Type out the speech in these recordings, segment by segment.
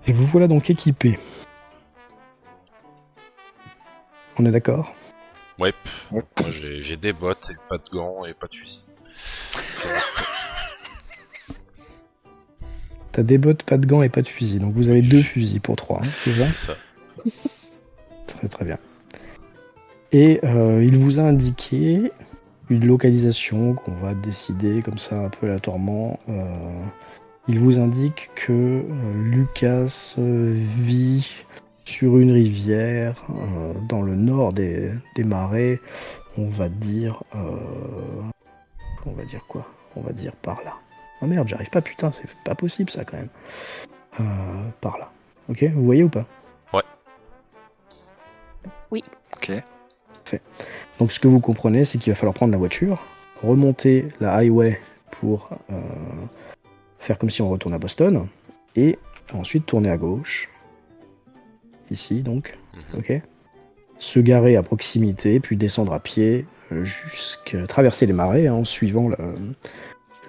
Et vous voilà donc équipé. On est d'accord? Ouais. Hop. Moi j'ai des bottes, et pas de gants et pas de fusil. Je note. T'as des bottes, pas de gants et pas de fusil. Donc vous avez 2 fusils pour 3, c'est ça? C'est ça. Très très bien. Et il vous a indiqué une localisation qu'on va décider comme ça un peu aléatoirement. Il vous indique que Lucas vit sur une rivière dans le nord des marais. On va dire quoi? On va dire par là. Oh merde, j'arrive pas, putain, c'est pas possible ça quand même. Par là. Ok, vous voyez ou pas? Ok. Donc ce que vous comprenez, c'est qu'il va falloir prendre la voiture, remonter la highway pour faire comme si on retourne à Boston, et ensuite tourner à gauche, ici donc, ok, se garer à proximité, puis descendre à pied jusqu'à traverser les marais en suivant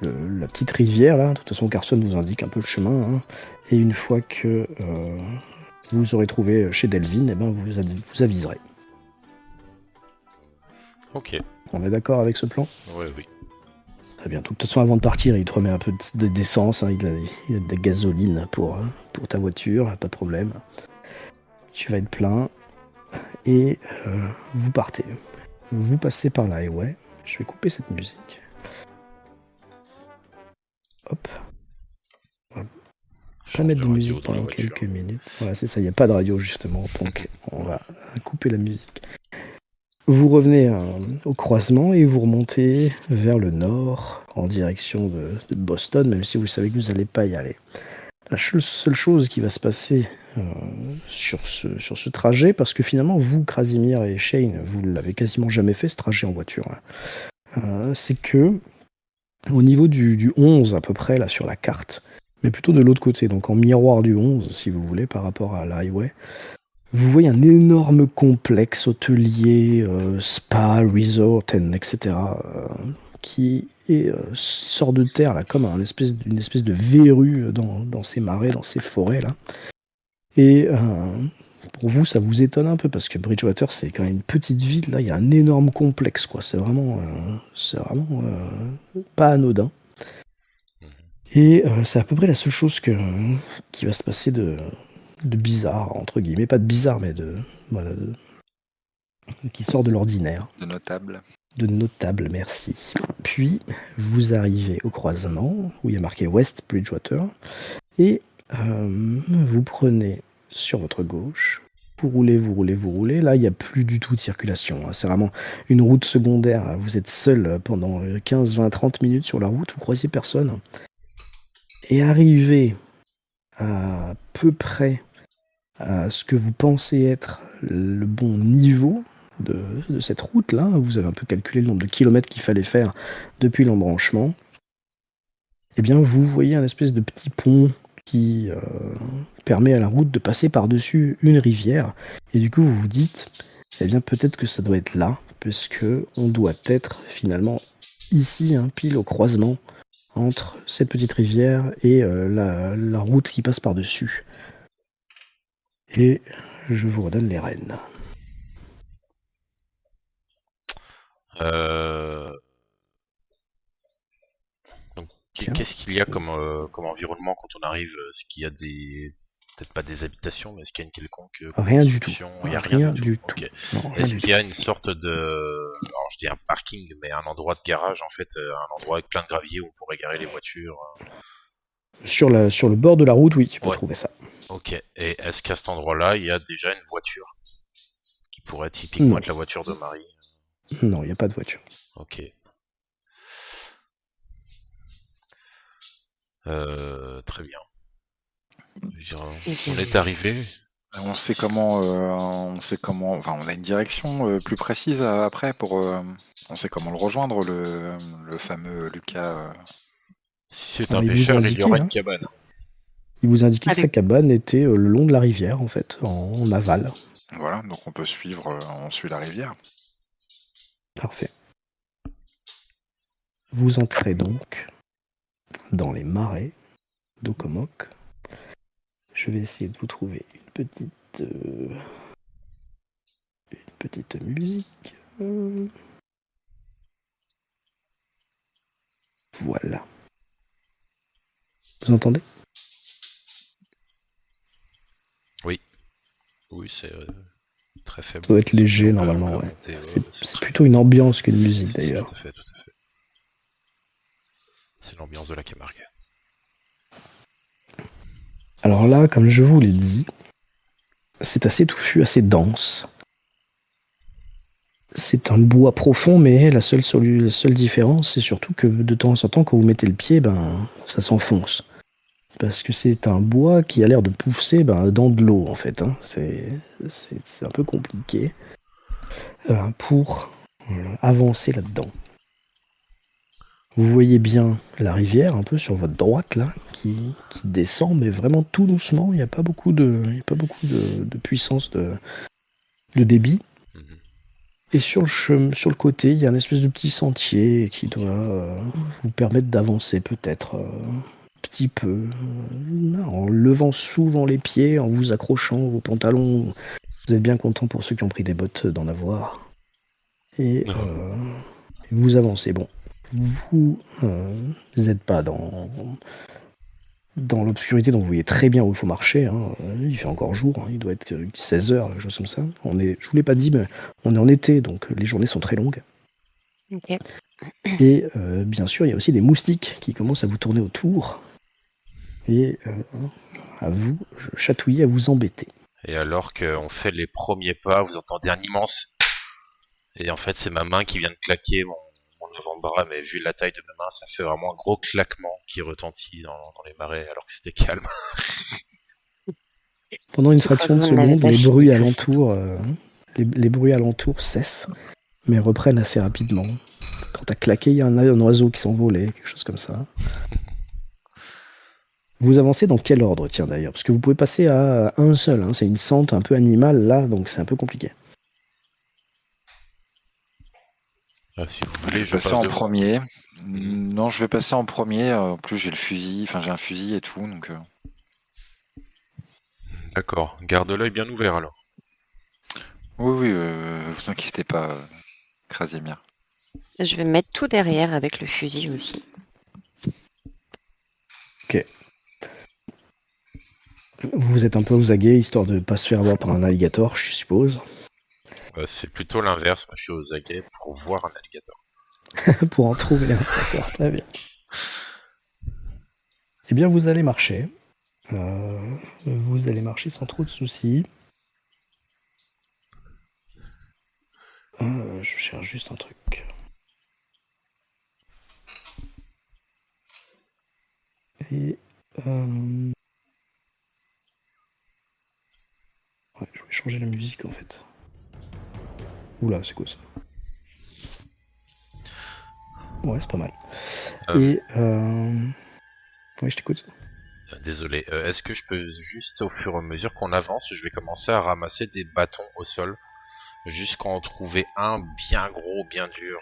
la petite rivière là. De toute façon, Carson vous indique un peu le chemin, hein. Et une fois que vous aurez trouvé chez Delvin, eh ben vous aviserez. Ok. On est d'accord avec ce plan? Ouais, oui. Très bien. De toute façon, avant de partir, il te remet un peu d'essence, hein. Il a de la gasoline pour ta voiture, pas de problème. Tu vas être plein. Et vous partez. Vous passez par la highway. Je vais couper cette musique. Hop. On va pas Change mettre de de radio musique dans la pendant voiture. quelques minutes. Voilà, c'est ça, il n'y a pas de radio justement. Donc on va couper la musique. Vous revenez au croisement et vous remontez vers le nord en direction de Boston, même si vous savez que vous n'allez pas y aller. La seule chose qui va se passer sur ce trajet, parce que finalement, vous, Krasimir et Shane, vous l'avez quasiment jamais fait ce trajet en voiture, hein. C'est que au niveau du 11 à peu près, là sur la carte, mais plutôt de l'autre côté, donc en miroir du 11, si vous voulez, par rapport à la highway, vous voyez un énorme complexe hôtelier, spa, resort, etc., qui sort de terre là, comme une espèce de verrue dans ces marais, dans ces forêts là. Et pour vous, ça vous étonne un peu parce que Bridgewater, c'est quand même une petite ville. Là, il y a un énorme complexe, quoi. C'est vraiment pas anodin. Et c'est à peu près la seule chose qui va se passer de bizarre, entre guillemets. Pas de bizarre, mais voilà, qui sort de l'ordinaire. De notable. De notable, merci. Puis, vous arrivez au croisement, où il y a marqué West Bridgewater, et vous prenez sur votre gauche, vous roulez. Là, il n'y a plus du tout de circulation, hein. C'est vraiment une route secondaire. Vous êtes seul pendant 15, 20, 30 minutes sur la route, vous croisez personne. Et arrivé à peu près à ce que vous pensez être le bon niveau de cette route-là, vous avez un peu calculé le nombre de kilomètres qu'il fallait faire depuis l'embranchement, eh bien vous voyez un espèce de petit pont qui permet à la route de passer par-dessus une rivière, et du coup vous vous dites, eh bien peut-être que ça doit être là, parce que on doit être finalement ici, hein, pile au croisement entre cette petite rivière et la route qui passe par-dessus. Et je vous redonne les rênes. Donc, Tiens. qu'est-ce qu'il y a comme environnement quand on arrive? Est-ce qu'il y a peut-être pas des habitations, mais est-ce qu'il y a une quelconque Rien du tout. construction? Il n'y a rien du tout. Ok. Non, rien Est-ce du qu'il tout. y a une sorte de, alors je dis un parking, mais un endroit de garage en fait, un endroit avec plein de gravier où on pourrait garer les voitures? Sur le bord de la route, oui, tu peux Ouais. trouver ça. Ok. Et est-ce qu'à cet endroit-là, il y a déjà une voiture qui pourrait typiquement Non. être la voiture de Marie? Non, il n'y a pas de voiture. Ok. Très bien. On est arrivé. On sait comment, enfin, on a une direction plus précise après pour, on sait comment le rejoindre, le fameux Lucas. Si c'est Alors, un il vous pêcheur, il y indiquait, aura hein, une cabane. il vous indiquait que Allez. sa cabane était le long de la rivière, en fait, en aval. Voilà, donc on peut suivre, on suit la rivière. Parfait. Vous entrez donc dans les marais d'Okomock. Je je vais essayer de vous trouver une petite musique. Voilà. Vous entendez? Oui, c'est très faible. Ça doit être Sauf léger qu'on peut normalement, ouais. monter, C'est très plutôt une ambiance qu'une musique C'est d'ailleurs. tout à fait. C'est l'ambiance de la Camargue. Alors là, comme je vous l'ai dit, c'est assez touffu, assez dense. C'est un bois profond, mais la seule différence, c'est surtout que de temps en temps, quand vous mettez le pied, ça s'enfonce. Parce que c'est un bois qui a l'air de pousser dans de l'eau, en fait. Hein. C'est un peu compliqué pour avancer là-dedans. Vous voyez bien la rivière, un peu sur votre droite, là, qui descend, mais vraiment tout doucement. Il n'y a pas beaucoup de puissance de débit. Et sur le côté, il y a un espèce de petit sentier qui doit vous permettre d'avancer peut-être un petit peu, en levant souvent les pieds, en vous accrochant vos pantalons. Vous êtes bien content pour ceux qui ont pris des bottes d'en avoir. Et vous avancez. Bon, vous n'êtes pas dans l'obscurité, donc vous voyez très bien où il faut marcher. Hein. Il fait encore jour, hein. Il doit être 16h, quelque chose comme ça. Je vous l'ai pas dit, mais on est en été, donc les journées sont très longues. Ok. Et bien sûr, il y a aussi des moustiques qui commencent à vous tourner autour et à vous chatouiller, à vous embêter. Et alors qu'on fait les premiers pas, vous entendez un immense... Et en fait, c'est ma main qui vient de claquer mon avant-bras, mais vu la taille de ma main, ça fait vraiment un gros claquement qui retentit dans les marais alors que c'était calme. Pendant une fraction de seconde, les bruits alentours, les bruits alentours cessent, mais reprennent assez rapidement. Quand t'as claqué, il y a un oiseau qui s'envolait, quelque chose comme ça. Vous avancez dans quel ordre, tiens d'ailleurs? Parce que vous pouvez passer à un seul, hein. C'est une sente un peu animale là, donc c'est un peu compliqué. Si vous voulez, je vais passer en premier. Non, je vais passer en premier. En plus, j'ai le fusil. Enfin, j'ai un fusil et tout, donc. D'accord. Garde l'œil bien ouvert alors. Oui, vous inquiétez pas, Krasimir. Je vais mettre tout derrière avec le fusil aussi. Ok. Vous êtes un peu aux aguets, histoire de ne pas se faire avoir par un alligator, je suppose. C'est plutôt l'inverse. Moi, je suis aux aguets pour voir un alligator. Pour en trouver un, d'accord, très bien. Eh bien, vous allez marcher. Vous allez marcher sans trop de soucis. Je cherche juste un truc. Et... Ouais, je vais changer la musique en fait. Oula, c'est quoi ça? Ouais, c'est pas mal. Et... Oui, je t'écoute. Désolé. Est-ce que je peux juste, au fur et à mesure qu'on avance, je vais commencer à ramasser des bâtons au sol jusqu'à en trouver un bien gros, bien dur.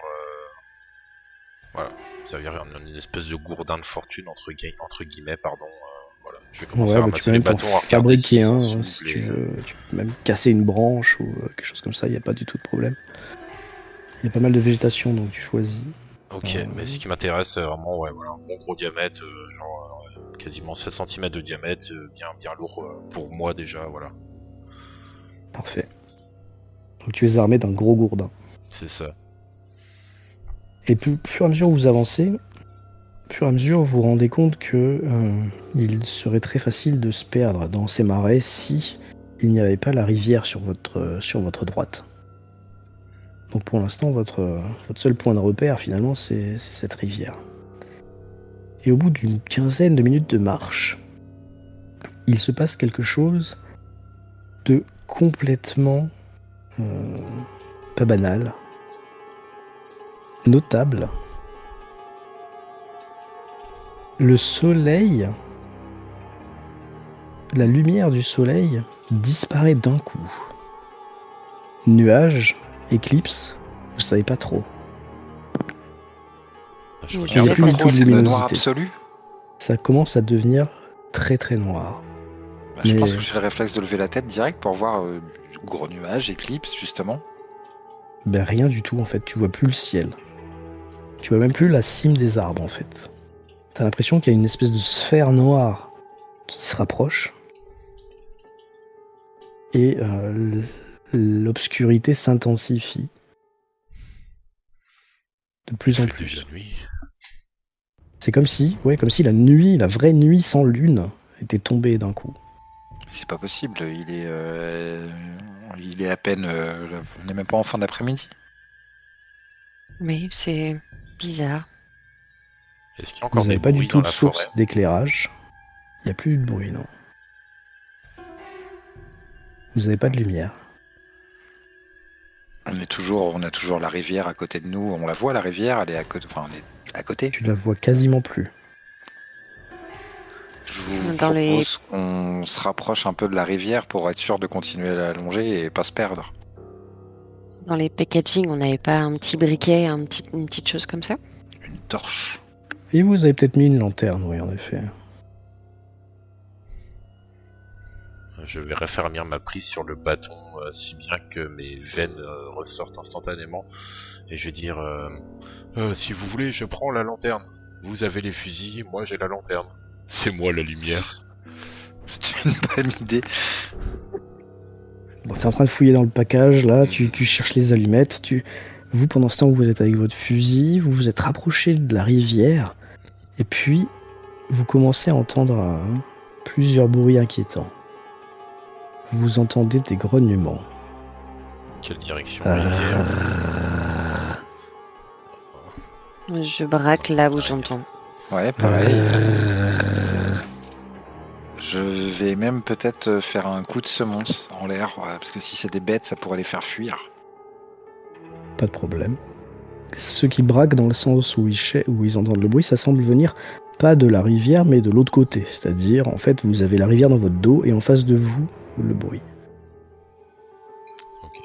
Voilà. Ça veut dire une espèce de gourdin de fortune, entre guillemets, pardon. Voilà. Je vais commencer à ramasser les bâtons, à fabriquer un, si tu veux. Tu peux même casser une branche ou quelque chose comme ça, il n'y a pas du tout de problème. Il y a pas mal de végétation, donc tu choisis. Ok, mais ce qui m'intéresse, c'est vraiment un bon gros diamètre, genre quasiment 7 cm de diamètre, bien lourd pour moi déjà, voilà. Parfait. Donc tu es armé d'un gros gourdin. C'est ça. Et puis, au fur et à mesure où vous avancez, vous vous rendez compte que il serait très facile de se perdre dans ces marais si il n'y avait pas la rivière sur votre droite. Donc pour l'instant, votre seul point de repère, finalement, c'est cette rivière. Et au bout d'une quinzaine de minutes de marche, il se passe quelque chose de complètement pas banal, notable. Le soleil, la lumière du soleil disparaît d'un coup. Nuage, éclipse, vous savez pas trop. Je Il n'y a sais plus pas du tout trop. de C'est le noir luminosité. absolu. Ça commence à devenir très très noir. Je pense Mais- que j'ai le réflexe de lever la tête direct pour voir gros nuages, éclipse, justement. Ben rien du tout en fait, tu vois plus le ciel. Tu vois même plus la cime des arbres en fait. T'as l'impression qu'il y a une espèce de sphère noire qui se rapproche. Et l'obscurité s'intensifie. De plus en Il fait plus. déjà nuit. C'est comme si la nuit, la vraie nuit sans lune, était tombée d'un coup. C'est pas possible, il est à peine... on n'est même pas en fin d'après-midi. Oui, c'est bizarre. Est-ce qu'il y a encore Vous des n'avez pas du bruits tout dans de la forêt? source d'éclairage. Il n'y a plus de bruit, non. Vous n'avez pas de lumière. On a toujours la rivière à côté de nous. On la voit, la rivière, elle est à côté. Enfin, on est à côté. Tu la vois quasiment plus. Je vous Dans les- propose qu'on se rapproche un peu de la rivière pour être sûr de continuer à la longer et pas se perdre. Dans les packaging, on n'avait pas un petit briquet, une petite chose comme ça? Une torche. Et vous avez peut-être mis une lanterne, oui, en effet. Je vais raffermir ma prise sur le bâton, si bien que mes veines ressortent instantanément. Et je vais dire, si vous voulez, je prends la lanterne. Vous avez les fusils, moi j'ai la lanterne. C'est moi la lumière. C'est une bonne idée. Bon, t'es en train de fouiller dans le package, là, tu cherches les allumettes. Vous, pendant ce temps, vous êtes avec votre fusil, vous vous êtes rapproché de la rivière, et puis vous commencez à entendre plusieurs bruits inquiétants. Vous entendez des grognements. Quelle direction rivière? Je braque là où j'entends. Ouais, pareil. Je vais même peut-être faire un coup de semonce en l'air, parce que si c'est des bêtes, ça pourrait les faire fuir. Pas de problème. Ceux qui braquent dans le sens où ils entendent le bruit, ça semble venir pas de la rivière, mais de l'autre côté. C'est-à-dire, en fait, vous avez la rivière dans votre dos et en face de vous, le bruit. Ok.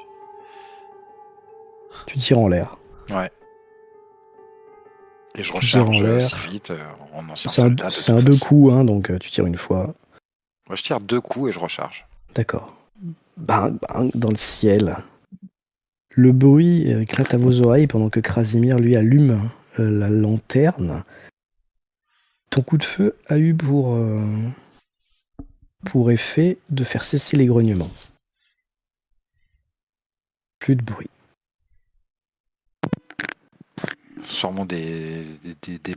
Tu tires en l'air. Ouais. Et je tires en recharge l'air. aussi vite en ancien C'est soldat. un deux coups, hein, donc tu tires une fois. Moi, je tire 2 coups et je recharge. D'accord. Bang, bang, dans le ciel. Le bruit éclate à vos oreilles pendant que Krasimir, lui, allume la lanterne. Ton coup de feu a eu pour effet de faire cesser les grognements. Plus de bruit. Sûrement des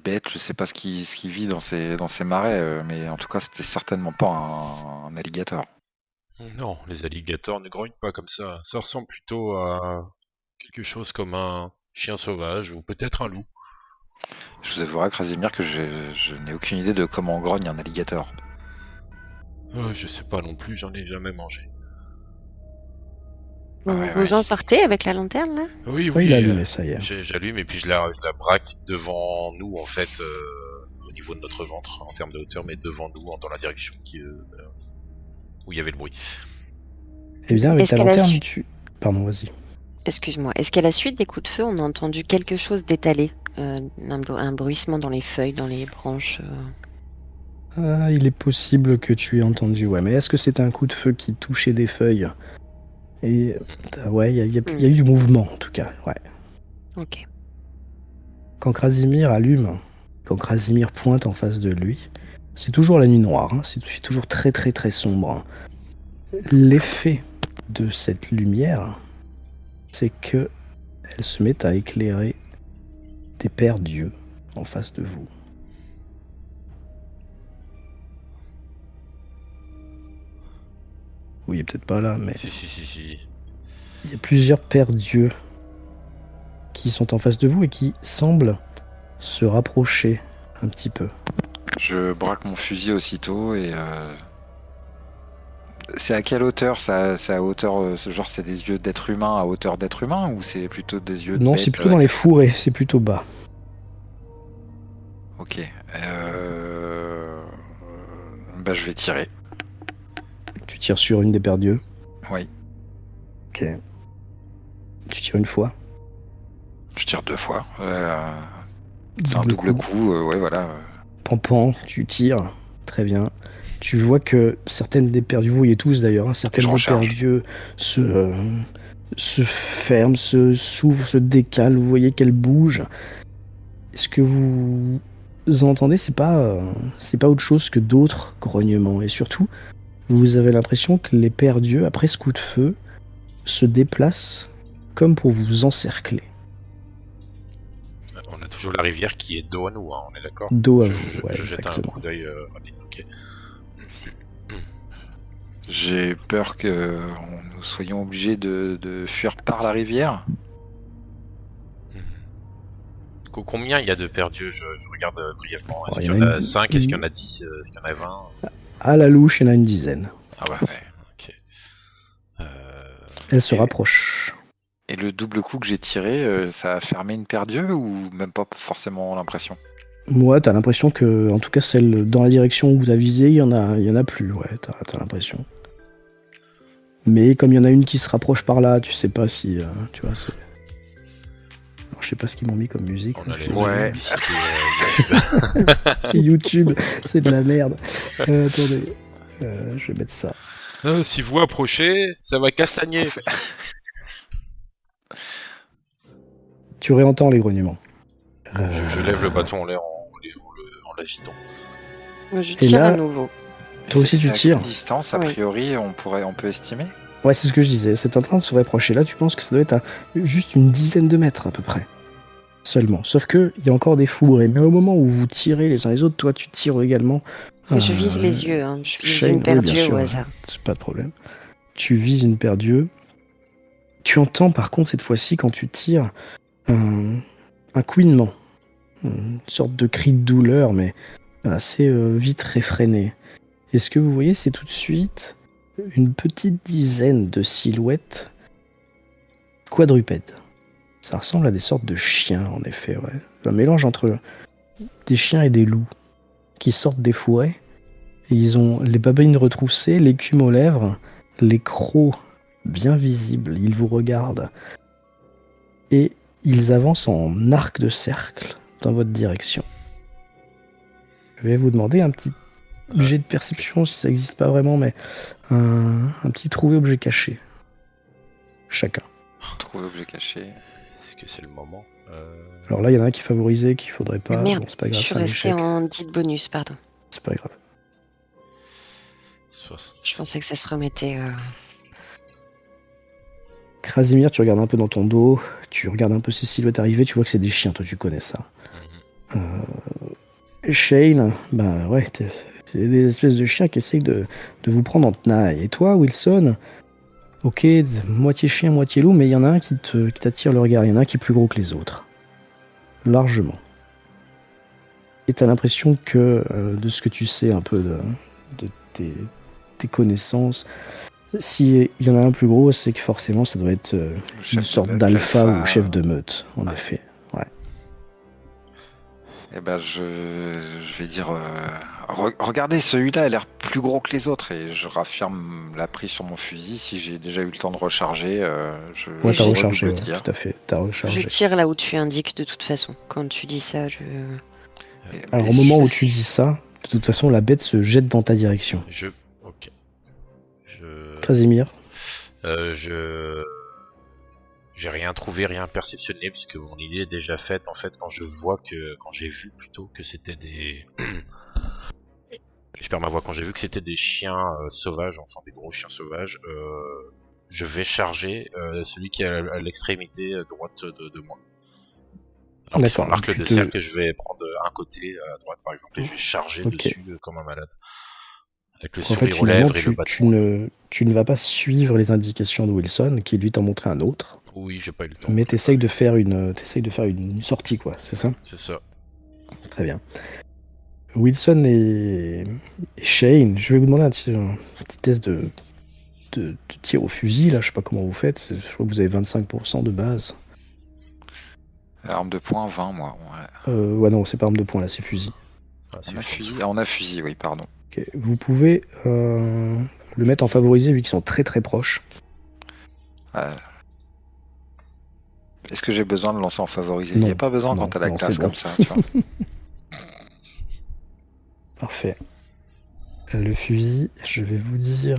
bêtes, je sais pas ce qui vit dans ces marais, mais en tout cas, c'était certainement pas un alligator. Non, les alligators ne grognent pas comme ça. Ça ressemble plutôt à quelque chose comme un chien sauvage ou peut-être un loup. Je vous avouerai, Krasimir, que je n'ai aucune idée de comment grogne un alligator. Je sais pas non plus, j'en ai jamais mangé. Vous en sortez avec la lanterne là? Oui, Oui, il a allumé, ça y est. J'allume et puis je la braque devant nous en fait, au niveau de notre ventre en termes de hauteur, mais devant nous dans la direction où il y avait le bruit. Eh bien, avec Est-ce ta qu'elle a lanterne, su- Pardon, vas-y. Excuse-moi, est-ce qu'à la suite des coups de feu, on a entendu quelque chose d'étalé? Un bruissement dans les feuilles, dans les branches Il est possible que tu aies entendu, ouais. Mais est-ce que c'était un coup de feu qui touchait des feuilles? Et ouais, il y a eu du mouvement, en tout cas, ouais. Ok. Quand Krasimir pointe en face de lui, c'est toujours la nuit noire, hein, c'est toujours très très très sombre. L'effet de cette lumière, c'est que elle se met à éclairer des paires d'yeux en face de vous. Oui, il est peut-être pas là, mais Si. il y a plusieurs paires d'yeux qui sont en face de vous et qui semblent se rapprocher un petit peu. Je braque mon fusil aussitôt et... C'est à quelle hauteur ça? C'est à hauteur... genre c'est des yeux d'être humain à hauteur d'être humain ou c'est plutôt des yeux de Non, bête, c'est plutôt dans les fourrés, c'est plutôt bas. Ok. Bah je vais tirer. Tu tires sur une des paires d'yeux. Oui. Ok. Tu tires une fois. Je tire 2 fois. C'est un double coup, ouais voilà. Pampan, tu tires. Très bien. Tu vois que certaines des paires d'yeux, vous voyez tous d'ailleurs, hein, certaines Je des paires recharge. d'yeux se ferment, s'ouvrent, se décalent, vous voyez qu'elles bougent. Ce que vous entendez, c'est pas autre chose que d'autres grognements. Et surtout, vous avez l'impression que les paires d'yeux, après ce coup de feu, se déplacent comme pour vous encercler. On a toujours la rivière qui est dos à nous, hein, on est d'accord? Dos à Je, vous, je- ouais, je jette un exactement. coup d'œil rapide, ok. J'ai peur que nous soyons obligés de fuir par la rivière. Combien il y a de paires d'yeux? Je regarde brièvement. Est-ce Alors, il qu'il y y en en a a 5? Est-ce qu'il y en a 10? Est-ce qu'il y en a 20? À la louche, il y en a une dizaine. Ah ouais, Ouais. ok. Elles se Et- rapprochent. Et le double coup que j'ai tiré, ça a fermé une paire d'yeux ou même pas forcément l'impression? Moi, t'as l'impression que, en tout cas, celle dans la direction où t'as visé, il y en a plus, ouais, t'as l'impression. Mais comme il y en a une qui se rapproche par là, tu sais pas si, tu vois, c'est... Alors, je sais pas ce qu'ils m'ont mis comme musique. On a les Ouais. publicités YouTube. C'est YouTube, c'est de la merde. Attendez, je vais mettre ça. Si vous approchez, ça va castagner. En fait- Tu réentends les grognements. Je lève le bâton en l'air en l'agitant. Moi, je Et tire là- à nouveau. Toi aussi, tu c'est à tires. quelle distance, a Oui. priori, on peut estimer? Ouais, c'est ce que je disais. C'est en train de se rapprocher. Là, tu penses que ça doit être à juste une dizaine de mètres à peu près. Seulement. Sauf que il y a encore des fourrés. Mais au moment où vous tirez les uns les autres, toi, tu tires également. Mais je vise les yeux, hein. Je vise Shane, une paire oui, bien d'yeux sûr, au hasard. c'est pas de problème. Tu vises une paire d'yeux. Tu entends par contre cette fois-ci quand tu tires un couinement, une sorte de cri de douleur, mais assez vite réfréné. Et ce que vous voyez, c'est tout de suite une petite dizaine de silhouettes quadrupèdes. Ça ressemble à des sortes de chiens, en effet, ouais. Un mélange entre des chiens et des loups qui sortent des fourrés. Et ils ont les babines retroussées, l'écume aux lèvres, les crocs bien visibles. Ils vous regardent. Et ils avancent en arc de cercle dans votre direction. Je vais vous demander un petit jet de perception, si ça n'existe pas vraiment, mais un petit trouver objet caché. Chacun. Trouver objet caché. Est-ce que c'est le moment? Alors là, il y en a un qui est favorisé, qu'il faudrait pas. Merde, Bon, c'est pas Je grave, suis c'est un restée échec. en dit de bonus, pardon. C'est pas grave. Je pensais que ça se remettait. Krasimir, tu regardes un peu dans ton dos, tu regardes un peu ces silhouettes arriver, tu vois que c'est des chiens, toi tu connais ça. Shane, ben ouais, c'est des espèces de chiens qui essayent de vous prendre en tenaille. Et toi, Wilson, ok, moitié chien, moitié loup, mais il y en a un qui t'attire le regard, il y en a un qui est plus gros que les autres. Largement. Et t'as l'impression que, de ce que tu sais un peu de tes connaissances, s'il y en a un plus gros, c'est que forcément ça doit être Le une chef de sorte meute, d'alpha l'alpha. ou chef de meute, en Ouais. effet. Eh ben, je vais dire, regardez, celui-là a l'air plus gros que les autres, et je raffirme la prise sur mon fusil. Si j'ai déjà eu le temps de recharger, je Ouais, t'as J'ai- rechargé, redouble ouais, tir. tout à fait, t'as Je rechargé. tire là où tu indiques de toute façon. Quand tu dis ça, je. Et- Alors et au moment si- où tu dis ça, de toute façon la bête se jette dans ta direction. Ok. Krasimir, J'ai rien trouvé, rien perceptionné, puisque mon idée est déjà faite, en fait, quand j'ai vu plutôt que c'était des... Je perds ma voix, quand j'ai vu que c'était des chiens sauvages, enfin des gros chiens sauvages, je vais charger celui qui est à l'extrémité droite de moi. Alors que sur D'accord, l'arc tu de te- cercle, je vais prendre un côté à droite par exemple, et je vais charger Ok. dessus comme un malade. Avec le en fait sourire aux finalement lèvres et le tu bâton. ne vas pas suivre les indications de Wilson qui lui t'en montrait un autre, Oui, j'ai pas eu le temps. mais j'ai t'essayes pas de faire une sortie quoi, c'est ça? vu. C'est ça. Très bien. Wilson et Shane, je vais vous demander un petit test de tir au fusil là, je sais pas comment vous faites, je crois que vous avez 25% de base. Arme de poing, 20, moi. Ouais. Ouais non, c'est pas arme de poing là, c'est fusil. Ah, si, On a je pense. fusil, on a fusil, oui, pardon. Ok. Vous pouvez le mettre en favorisé vu qu'ils sont très très proches. Est-ce que j'ai besoin de lancer en favorisé? Il Non. n'y a pas besoin Non, quand t'as la non, classe c'est bon. comme ça, tu vois. Parfait. Le fusil, je vais vous dire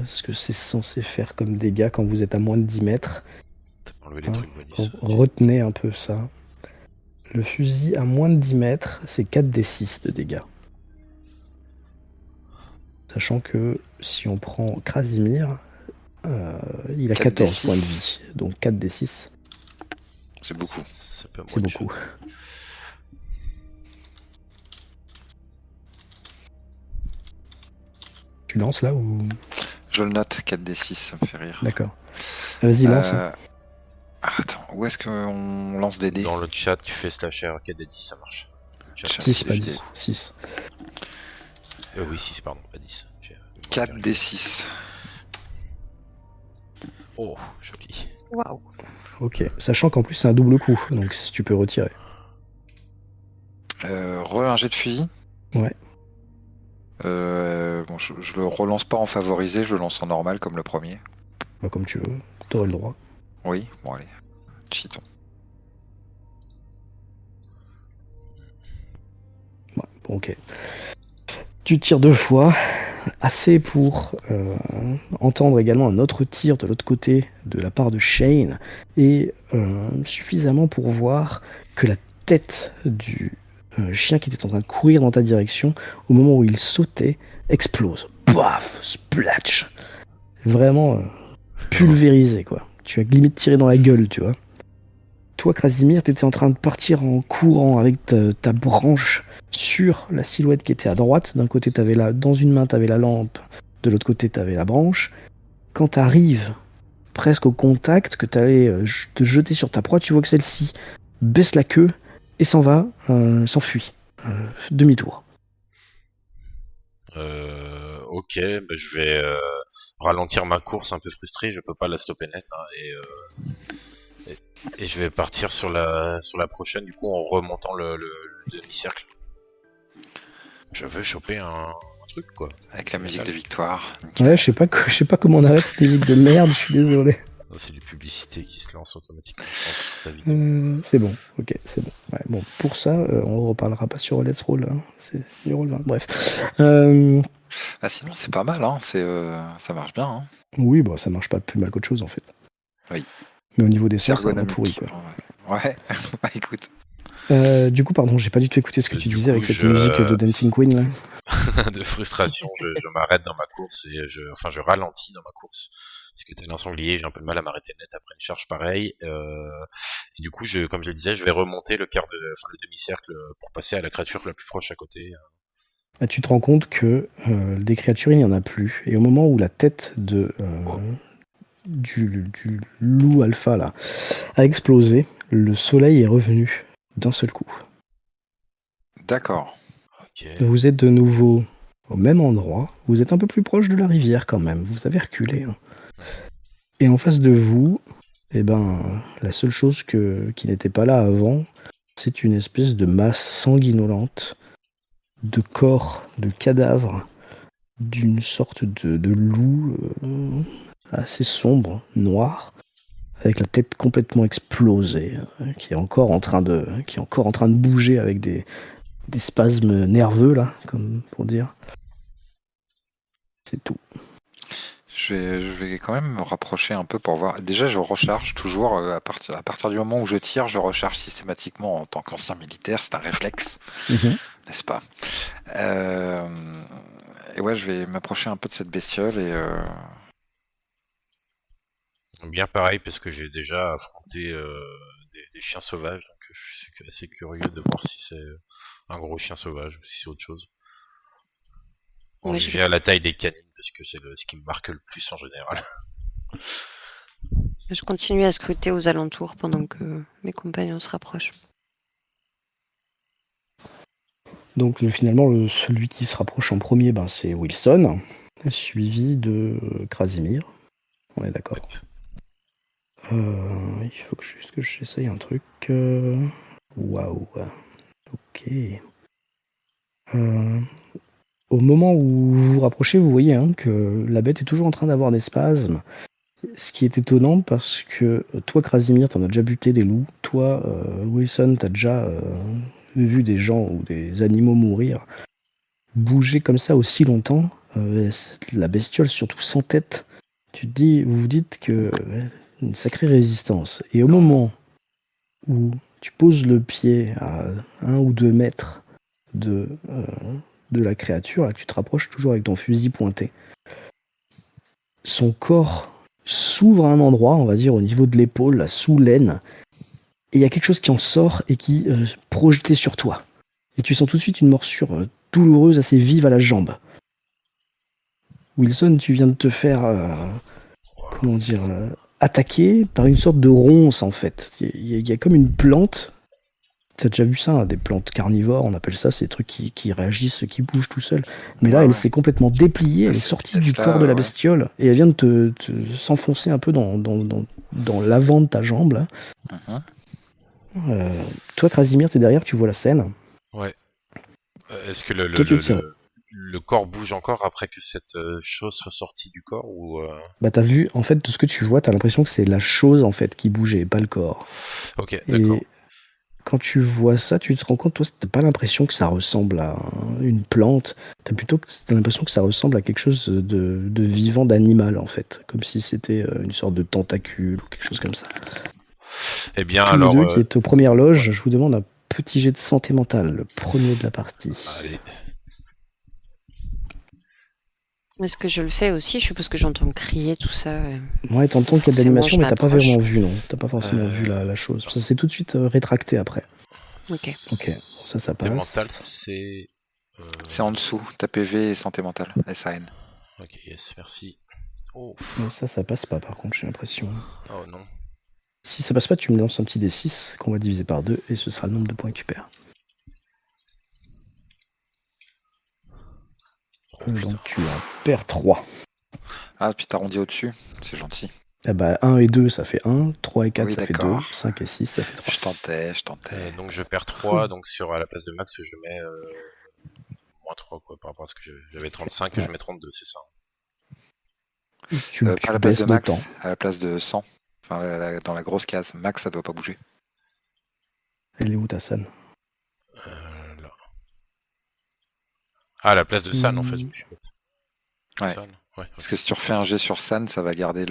ce que c'est censé faire comme dégâts quand vous êtes à moins de 10 mètres. T'as pas enlevé les trucs bonus. Retenez un peu ça. Le fusil à moins de 10 mètres, c'est 4d6 de dégâts. Sachant que si on prend Krasimir, il a 14 points de vie. Donc 4d6, C'est beaucoup. Ça peut c'est beaucoup. Tu lances là ou... Je le note, 4d6, ça me fait rire. D'accord. Vas-y, lance. Attends, où est-ce qu'on lance des dés? Dans le chat, tu fais slasher, 4d10, ça marche. 6, pas 10. 6. Oui, 6, pardon, pas 10. 4d6. Oh, joli. Waouh. Ok, sachant qu'en plus c'est un double coup, donc si tu peux retirer. Un jet de fusil? Ouais. Bon, je le relance pas en favorisé, je le lance en normal comme le premier. Bah, comme tu veux, t'aurais le droit. Oui, bon allez, cheatons. Ouais, bon, ok. Tu tires 2 fois, assez pour entendre également un autre tir de l'autre côté de la part de Shane, et suffisamment pour voir que la tête du chien qui était en train de courir dans ta direction, au moment où il sautait, explose. Paf, splatch. Vraiment pulvérisé, quoi. Tu as limite tiré dans la gueule, tu vois. Toi, Krasimir, t'étais en train de partir en courant avec ta branche sur la silhouette qui était à droite. D'un côté, dans une main, t'avais la lampe, de l'autre côté, t'avais la branche. Quand t'arrives presque au contact, que t'allais te jeter sur ta proie, tu vois que celle-ci baisse la queue et s'enfuit. Demi-tour. Ok, bah, je vais ralentir ma course un peu frustré, je peux pas la stopper net, hein, et je vais partir sur la prochaine, du coup en remontant le demi-cercle. Je veux choper un truc, quoi. Avec la musique de victoire. Ouais, je sais pas comment on arrête cette musique de merde, je suis désolé. C'est les publicités qui se lancent automatiquement sur ta vidéo. C'est bon, ok, c'est bon. Ouais, bon, pour ça, on reparlera pas sur Let's Roll, hein. C'est du roll 20, bref. Ah, sinon, c'est pas mal, hein. Ça marche bien. Hein. Oui, bon, ça marche pas plus mal qu'autre chose en fait. Oui. Mais au niveau des C'est sons, c'est vraiment ergonomique. pourri, quoi. Ouais, bah, écoute. Du coup, pardon, j'ai pas du tout écouté ce que tu Du disais coup, avec cette musique de Dancing Queen là. De frustration, je m'arrête dans ma course et je ralentis dans ma course. Parce que tel un sanglier, j'ai un peu de mal à m'arrêter net après une charge pareille. Et du coup, comme je le disais, je vais remonter le demi-cercle pour passer à la créature la plus proche à côté. Tu te rends compte que des créatures, il n'y en a plus. Et au moment où la tête du loup alpha là a explosé, le soleil est revenu d'un seul coup. D'accord. Okay. Vous êtes de nouveau au même endroit. Vous êtes un peu plus proche de la rivière quand même. Vous avez reculé. Hein. Et en face de vous, la seule chose qui n'était pas là avant, c'est une espèce de masse sanguinolente de corps, de cadavres, d'une sorte de loup assez sombre, noir, avec la tête complètement explosée, qui est encore en train de bouger avec des spasmes nerveux, là, comme pour dire. C'est tout. Je vais quand même me rapprocher un peu pour voir. Déjà, je recharge toujours, à partir du moment où je tire, je recharge systématiquement en tant qu'ancien militaire, c'est un réflexe, n'est-ce pas? Et ouais, je vais m'approcher un peu de cette bestiole et... Bien pareil, parce que j'ai déjà affronté des chiens sauvages, donc je suis assez curieux de voir si c'est un gros chien sauvage ou si c'est autre chose. En juger à la taille des canines, parce que c'est ce qui me marque le plus en général. Je continue à scruter aux alentours pendant que mes compagnons se rapprochent. Donc finalement, celui qui se rapproche en premier, c'est Wilson, suivi de Krasimir. On est d'accord. Il faut juste que j'essaye un truc. Waouh. Ok. Au moment où vous vous rapprochez, vous voyez que la bête est toujours en train d'avoir des spasmes. Ce qui est étonnant parce que toi, Krasimir, t'en as déjà buté des loups. Toi, Wilson, t'as déjà vu des gens ou des animaux mourir. bouger comme ça aussi longtemps, la bestiole, surtout sans tête, vous vous dites que une sacrée résistance. Et au moment où tu poses le pied à 1 ou 2 mètres de la créature, là, tu te rapproches toujours avec ton fusil pointé. Son corps s'ouvre à un endroit, on va dire au niveau de l'épaule, là, sous l'aine, et il y a quelque chose qui en sort et qui projeté sur toi. Et tu sens tout de suite une morsure douloureuse, assez vive à la jambe. Wilson, tu viens de te faire attaquer par une sorte de ronce en fait. Il y a comme une plante. T'as déjà vu ça, hein, des plantes carnivores, on appelle ça, ces trucs qui réagissent, qui bougent tout seul. Mais là, elle s'est complètement dépliée, elle est sortie du corps de la bestiole et elle vient de s'enfoncer un peu dans l'avant de ta jambe là. Toi, Krasimir, t'es derrière, tu vois la scène. Ouais. Est-ce que le corps bouge encore après que cette chose soit sortie du corps ou Bah t'as vu, en fait, de ce que tu vois, t'as l'impression que c'est la chose en fait qui bougeait, pas le corps. Ok, d'accord. Et quand tu vois ça, tu te rends compte, toi, t'as pas l'impression que ça ressemble à une plante, t'as l'impression que ça ressemble à quelque chose de vivant, d'animal en fait, comme si c'était une sorte de tentacule ou quelque chose comme ça. Eh bien, Tous alors. les deux qui êtes aux premières loges, je vous demande un petit jet de santé mentale, le premier de la partie. Allez. Est-ce que je le fais aussi? Je suppose que j'entends crier tout ça. Ouais, t'entends qu'il y a de Forcément, l'animation, je mais t'as pas m'approche. vraiment vu, non. T'as pas forcément vu la chose. Ça s'est tout de suite rétracté après. Ok. Ok, ça Santé passe. mentale, c'est. C'est en dessous, ta PV et santé mentale, SAN. Ok, yes, merci. Oh. Mais ça passe pas par contre, j'ai l'impression. Oh non. Si ça passe pas, tu me lances un petit D6 qu'on va diviser par 2 et ce sera le nombre de points que tu perds. Donc tu en perds 3. Ah, puis t'arrondis au-dessus, c'est gentil. Eh bah 1 et 2 ça fait 1, 3 et 4 Oui, ça fait 2, d'accord. 5 et 6 ça fait 3. Je tentais. Donc je perds 3, donc à la place de max, je mets moins 3 quoi, par rapport à ce que j'avais 35, Ouais. je mets 32, c'est ça. Tu Pas à la place baisses de max, d'autant. à la place de 100. Enfin, dans la grosse case, max ça doit pas bouger. Elle est où ta scène? Là. Ah, à la place de San en fait, je suis bête. Ouais. San, ouais. Parce que si tu refais un jet sur San, ça va garder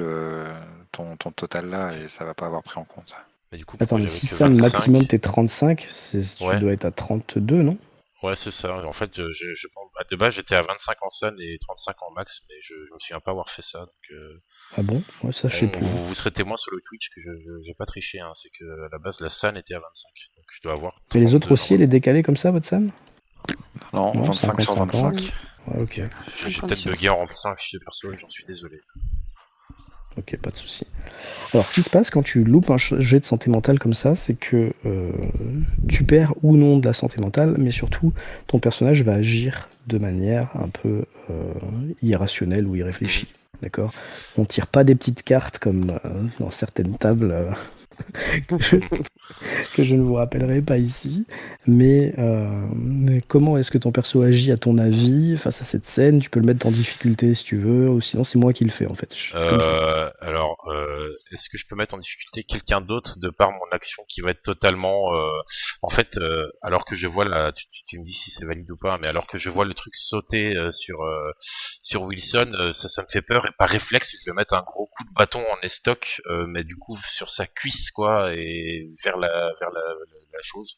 ton total là et ça va pas avoir pris en compte. Mais du coup, Attends, mais j'avais si que ça, le 25? maximum t'es 35, tu Ouais. dois être à 32, non? Ouais, c'est ça. En fait, je pense, de base, j'étais à 25 en Sun et 35 en max, mais je me souviens pas avoir fait ça. Donc, Ah bon? Ouais, ça je sais plus. vous serez témoin sur le Twitch que j'ai pas triché. Hein. C'est que à la base, la Sun était à 25. Donc, je dois avoir 32. Et les autres aussi, elle est décalée comme ça, votre scène? Non, 25 sur 25. Ouais, ok. J'ai peut-être bugué en remplissant la fiche de perso et j'en suis désolé. Ok, pas de souci. Alors, ce qui se passe quand tu loupes un jet de santé mentale comme ça, c'est que tu perds ou non de la santé mentale, mais surtout, ton personnage va agir de manière un peu irrationnelle ou irréfléchie. D'accord? On tire pas des petites cartes comme dans certaines tables que je ne vous rappellerai pas ici. Mais comment est-ce que ton perso agit à ton avis face à cette scène? Tu peux le mettre en difficulté si tu veux, ou sinon c'est moi qui le fais en fait. Alors, est-ce que je peux mettre en difficulté quelqu'un d'autre de par mon action qui va être totalement... en fait, alors que je vois tu me dis si c'est valide ou pas, mais alors que je vois le truc sauter sur Wilson, ça me fait peur et par réflexe, je vais mettre un gros coup de bâton en estoc, mais du coup sur sa cuisse quoi, et vers la chose.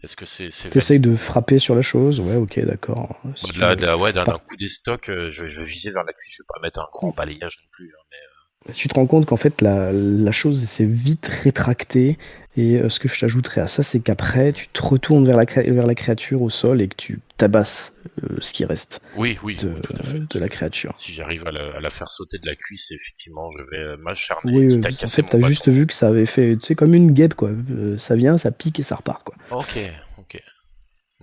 Est-ce que c'est T'essayes de frapper sur la chose, ouais, ok, d'accord. Si d'un coup d'estoc, je vais viser vers la cuisse, je vais pas mettre un grand balayage non plus. Hein, mais tu te rends compte qu'en fait la chose s'est vite rétractée et ce que je t'ajouterais à ça, c'est qu'après tu te retournes vers la créature au sol et que tu tabasses ce qui reste tout à fait, de la créature. Si j'arrive à la faire sauter de la cuisse, effectivement, je vais m'acharner. Oui, en fait, t'as juste vu que ça avait fait, tu sais, comme une guêpe, quoi. Ça vient, ça pique et ça repart, quoi. Ok.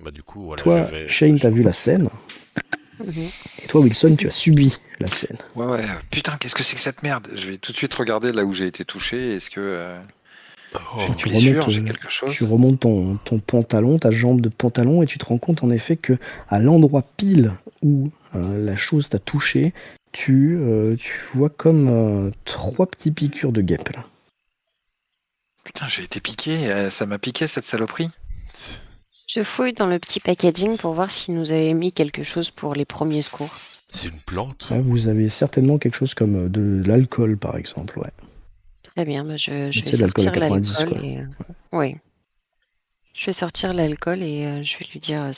Bah du coup, voilà. Toi, Shane, t'as vu la scène. Et toi, Wilson, tu as subi la scène. Ouais. Putain, qu'est-ce que c'est que cette merde? Je vais tout de suite regarder là où j'ai été touché. Est-ce que j'ai une blessure, j'ai quelque chose? Tu remontes ton pantalon, ta jambe de pantalon, et tu te rends compte en effet que à l'endroit pile où la chose t'a touché, tu vois comme 3 petits piqûres de guêpe là. Putain, j'ai été piqué. Ça m'a piqué cette saloperie. Je fouille dans le petit packaging pour voir s'il nous avait mis quelque chose pour les premiers secours. C'est une plante. Ouais, vous avez certainement quelque chose comme de l'alcool, par exemple. Ouais. Très bien, bah je vais C'est de l'alcool à sortir 90, l'alcool quoi. et oui. Je vais sortir l'alcool et je vais lui dire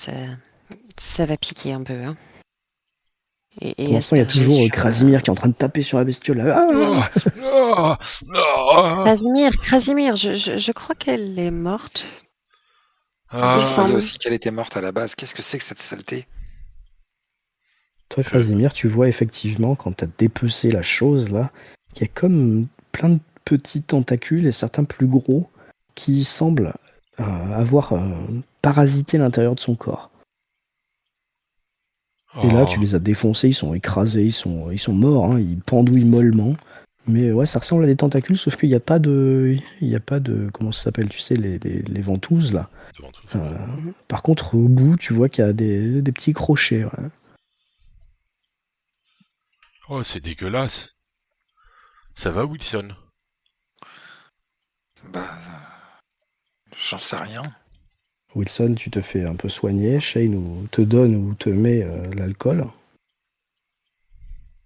ça va piquer un peu. Hein. Et Pour l'instant, il y a asperger toujours sur, Krasimir qui est en train de taper sur la bestiole. Là. Ah Krasimir, je crois qu'elle est morte. Je Il croyais semble. aussi qu'elle était morte à la base. Qu'est-ce que c'est que cette saleté? Toi, Krasimir, tu vois effectivement, quand tu as dépecé la chose, là, qu'il y a comme plein de petits tentacules et certains plus gros qui semblent avoir parasité l'intérieur de son corps. Et là, tu les as défoncés, ils sont écrasés, ils sont morts, hein, ils pendouillent mollement. Mais ouais, ça ressemble à des tentacules, sauf qu'il n'y a pas de... Comment ça s'appelle, tu sais, les ventouses, là. Par contre, au bout, tu vois qu'il y a des petits crochets. Ouais. Oh, c'est dégueulasse. Ça va, Wilson? Bah, j'en sais rien. Wilson, tu te fais un peu soigner. Shane te donne ou te met l'alcool.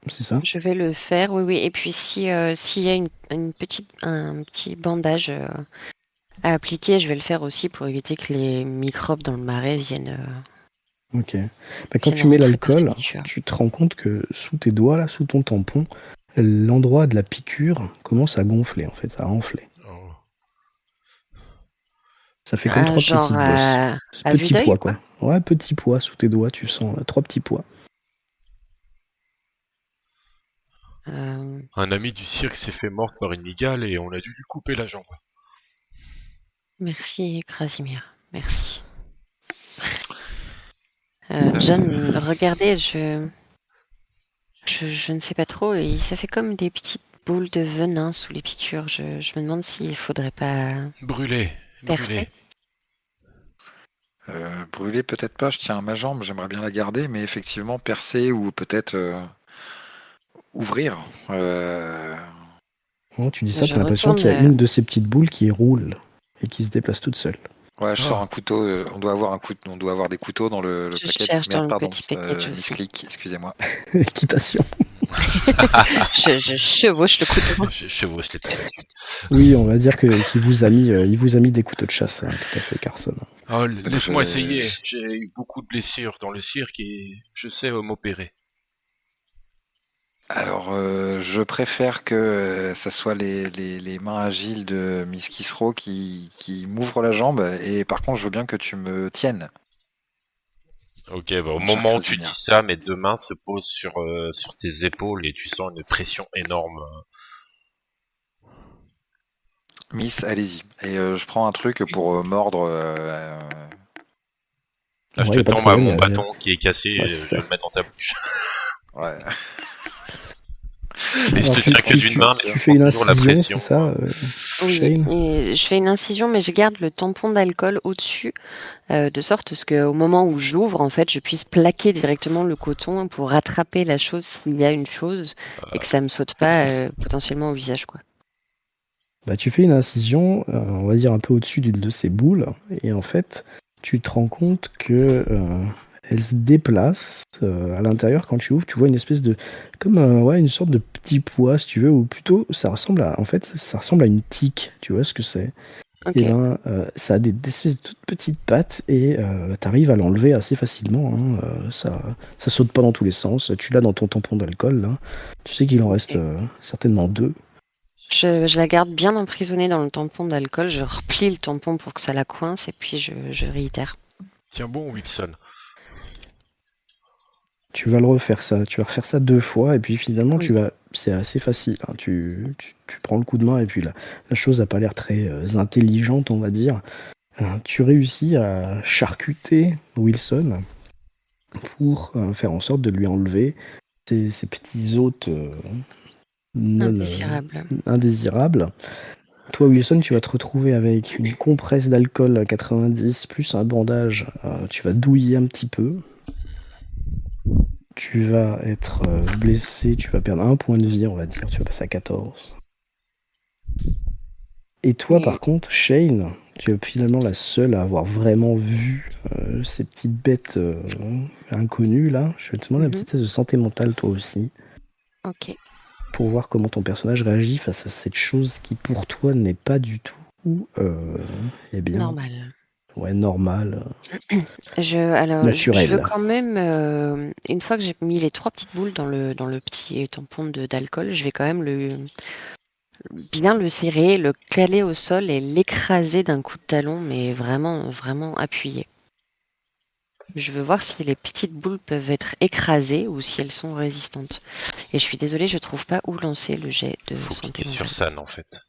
C'est ça? Je vais le faire, oui. Et puis s'il y a un petit bandage à appliquer, je vais le faire aussi pour éviter que les microbes dans le marais viennent. Ok. Bah, quand tu mets l'alcool, tu te rends compte que sous tes doigts, là, sous ton tampon, l'endroit de la piqûre commence à gonfler, en fait, à enfler. Oh. Ça fait comme trois petites bosses. Petit pois, quoi. Ouais, petit pois sous tes doigts, tu sens 3 petits pois. Un ami du cirque s'est fait morte par une mygale et on a dû lui couper la jambe. Merci, Krasimir. Merci. John, regardez, je ne sais pas trop, et ça fait comme des petites boules de venin sous les piqûres. Je me demande s'il faudrait pas... Brûler. Brûler peut-être pas, je tiens à ma jambe, j'aimerais bien la garder, mais effectivement percer ou peut-être ouvrir. Oh, tu dis ça, t'as l'impression qu'il y a une de ces petites boules qui roule et qui se déplace toute seule. Ouais, je sors un couteau. On doit avoir des couteaux dans le paquet. Cherche dans le petit paquet aussi. Excusez-moi. Équitation. je chevauche le couteau. Je chevauche les tentacules. Oui, on va dire qu'il vous a mis des couteaux de chasse, hein, tout à fait, Carson. Oh, laisse-moi essayer. J'ai eu beaucoup de blessures dans le cirque et je sais m'opérer. Alors, je préfère que ça soit les mains agiles de Miss Kissro qui m'ouvrent la jambe, et par contre, je veux bien que tu me tiennes. Ok, bah, au moment où tu dis ça, mes deux mains se posent sur tes épaules et tu sens une pression énorme. Miss, allez-y. Et je prends un truc pour mordre. Je te tends mon bâton qui est cassé et je vais le mettre dans ta bouche. Ouais. Mais je te tiens que d'une main, mais tu fais une incision, c'est ça, oui, et je fais une incision, mais je garde le tampon d'alcool au-dessus, de sorte qu'au moment où j'ouvre, en fait, je puisse plaquer directement le coton pour rattraper la chose s'il y a une chose et que ça me saute pas potentiellement au visage, quoi. Bah, tu fais une incision, on va dire un peu au-dessus d'une de ces boules, et en fait, tu te rends compte que elle se déplace à l'intérieur. Quand tu ouvres, tu vois une espèce de, comme une sorte de petit pois, si tu veux, ou plutôt ça ressemble à une tique. Tu vois ce que c'est? Okay. Et ben, ça a des espèces de toutes petites pattes et t'arrives à l'enlever assez facilement. Hein, ça saute pas dans tous les sens. Tu l'as dans ton tampon d'alcool là. Tu sais qu'il en reste certainement 2. Je la garde bien emprisonnée dans le tampon d'alcool. Je replie le tampon pour que ça la coince et puis je réitère. Tiens bon, Wilson. Tu vas le refaire ça. Tu vas refaire ça 2 fois et puis finalement c'est assez facile. Hein. Tu prends le coup de main et puis la chose a pas l'air très intelligente, on va dire. Tu réussis à charcuter Wilson pour faire en sorte de lui enlever ces petits hôtes indésirables. Toi, Wilson, tu vas te retrouver avec une compresse d'alcool à 90 plus un bandage. Tu vas douiller un petit peu. Tu vas être blessé, tu vas perdre 1 point de vie, on va dire. Tu vas passer à 14. Et toi, Et par contre, Shane, tu es finalement la seule à avoir vraiment vu ces petites bêtes inconnues, là. Je vais te demander un petit test de santé mentale, toi aussi, ok, pour voir comment ton personnage réagit face à cette chose qui, pour toi, n'est pas du tout, eh bien, normal. ouais, normale, Je veux naturelle. quand même, une fois que j'ai mis les 3 petites boules dans le petit tampon d'alcool, je vais quand même bien le serrer, le caler au sol et l'écraser d'un coup de talon, mais vraiment, vraiment appuyé. Je veux voir si les petites boules peuvent être écrasées ou si elles sont résistantes. Et je suis désolée, je trouve pas où lancer le jet de Faut santé cliquer sur mentale. San en fait.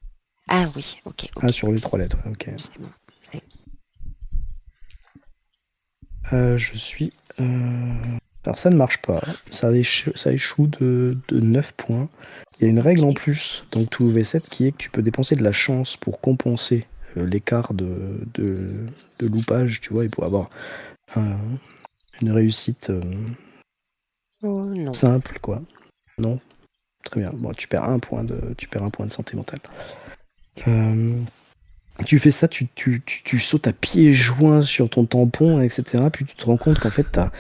Ah oui, ok, Ah, ok, sur les 3 lettres, ouais, ok. c'est bon. Ouais. Je suis... Alors ça ne marche pas, ça échoue de 9 points. Il y a une règle en Ok. plus dans tout V7 qui est que tu peux dépenser de la chance pour compenser l'écart de loupage, tu vois, et pour avoir une réussite Oh non. simple, quoi. Non? Très bien. Bon, tu perds un point de santé mentale. Tu fais ça, tu sautes à pieds joints sur ton tampon, etc. Puis tu te rends compte qu'en fait, tu as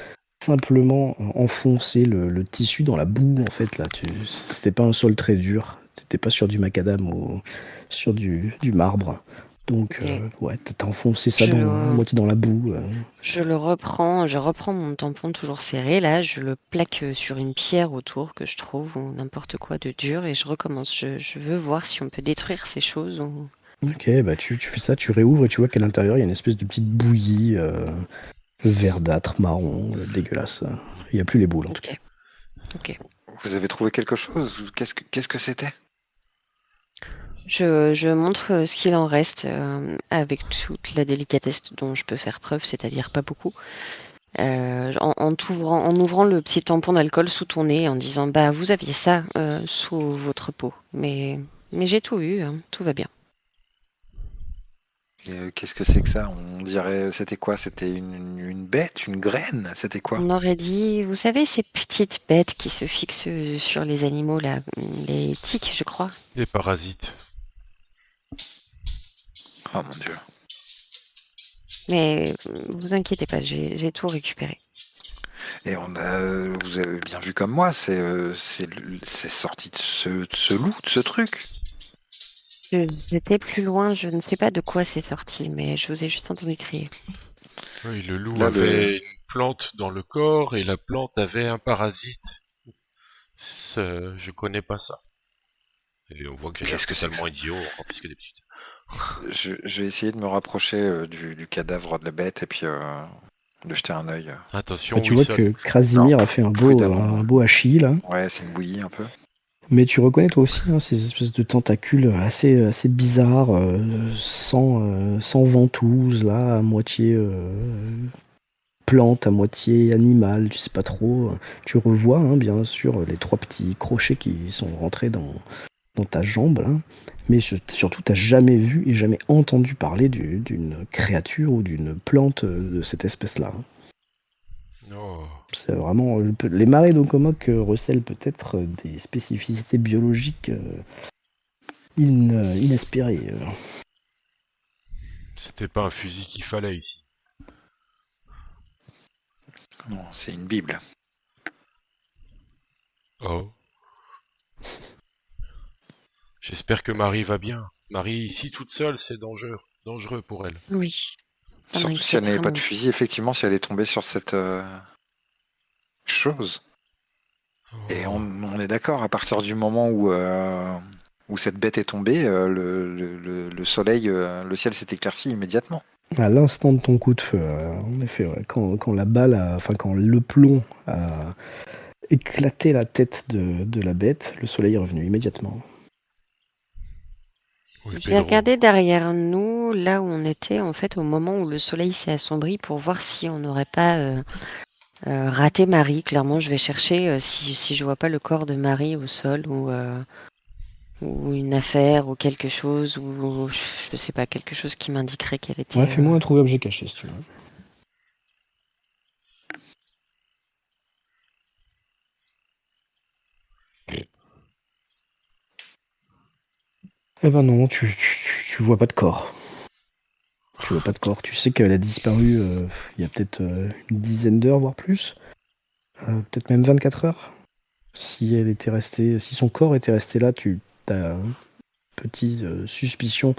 simplement enfoncé le tissu dans la boue, en fait. Là, c'était pas un sol très dur. C'était pas sur du macadam ou sur du marbre. Donc, Ok. ouais, t'as enfoncé ça à Je, moitié dans la boue. je reprends mon tampon toujours serré, là, je le plaque sur une pierre autour que je trouve, ou n'importe quoi de dur, et je recommence. Je veux voir si on peut détruire ces choses. Ou... Ok, bah tu fais ça, tu réouvres et tu vois qu'à l'intérieur, il y a une espèce de petite bouillie verdâtre, marron, dégueulasse. Il n'y a plus les boules, en tout cas. Ok, ok. Vous avez trouvé quelque chose? Qu'est-ce que c'était? Je montre ce qu'il en reste avec toute la délicatesse dont je peux faire preuve, c'est-à-dire pas beaucoup. En ouvrant le petit tampon d'alcool sous ton nez, en disant bah vous aviez ça sous votre peau, mais j'ai tout eu, hein, tout va bien. Et, qu'est-ce que c'est que ça? On dirait, c'était quoi? C'était une bête, une graine? C'était quoi? On aurait dit, vous savez, ces petites bêtes qui se fixent sur les animaux là, les tiques, je crois. Des parasites. Oh mon Dieu. Mais vous inquiétez pas, j'ai tout récupéré. Et vous avez bien vu comme moi, c'est sorti de ce loup, de ce truc. J'étais plus loin, je ne sais pas de quoi c'est sorti, mais je vous ai juste entendu crier. Oui, le loup Là, avait une plante dans le corps et la plante avait un parasite. Je connais pas ça. Et on voit que j'ai l'air qu'est-ce que c'est que totalement ça? idiot, encore plus que d'habitude. Je vais essayer de me rapprocher du cadavre de la bête et puis de jeter un œil. Bah, Attention, tu vois Wilson. que Alors, Krasimir a fait prudemment. un beau hachis, là. Ouais, c'est une bouillie un peu. Mais tu reconnais toi aussi ces espèces de tentacules assez bizarres, sans ventouse, là, à moitié plante, à moitié animal, tu sais pas trop. Tu revois, hein, bien sûr, les 3 petits crochets qui sont rentrés dans ta jambe, là. Mais surtout, t'as jamais vu et jamais entendu parler d'une créature ou d'une plante de cette espèce-là. Oh. C'est vraiment... Les marais d'Okomock recèlent peut-être des spécificités biologiques inespérées. C'était pas un fusil qu'il fallait ici. Non, c'est une Bible. Oh. J'espère que Marie va bien. Marie, ici toute seule, c'est dangereux pour elle. Oui, ça Surtout si elle m'inquiète n'avait pas de vraiment. fusil, effectivement, si elle est tombée sur cette chose. Et Oh. on est d'accord, à partir du moment où cette bête est tombée, le soleil, le ciel s'est éclairci immédiatement. À l'instant de ton coup de feu, en effet, ouais, quand la balle, quand le plomb a éclaté la tête de la bête, le soleil est revenu immédiatement. Oui, J'ai Pedro. regardé derrière nous, là où on était, en fait, au moment où le soleil s'est assombri, pour voir si on n'aurait pas raté Marie. Clairement, je vais chercher si je vois pas le corps de Marie au sol ou une affaire ou quelque chose, ou je sais pas, quelque chose qui m'indiquerait qu'elle Ouais, était. fais-moi un trouver objet caché si tu veux. Eh ben non, tu Tu vois pas de corps. Tu sais qu'elle a disparu il y a peut-être une dizaine d'heures, voire plus. Peut-être même 24 heures. Si son corps était resté là, tu as une petite suspicion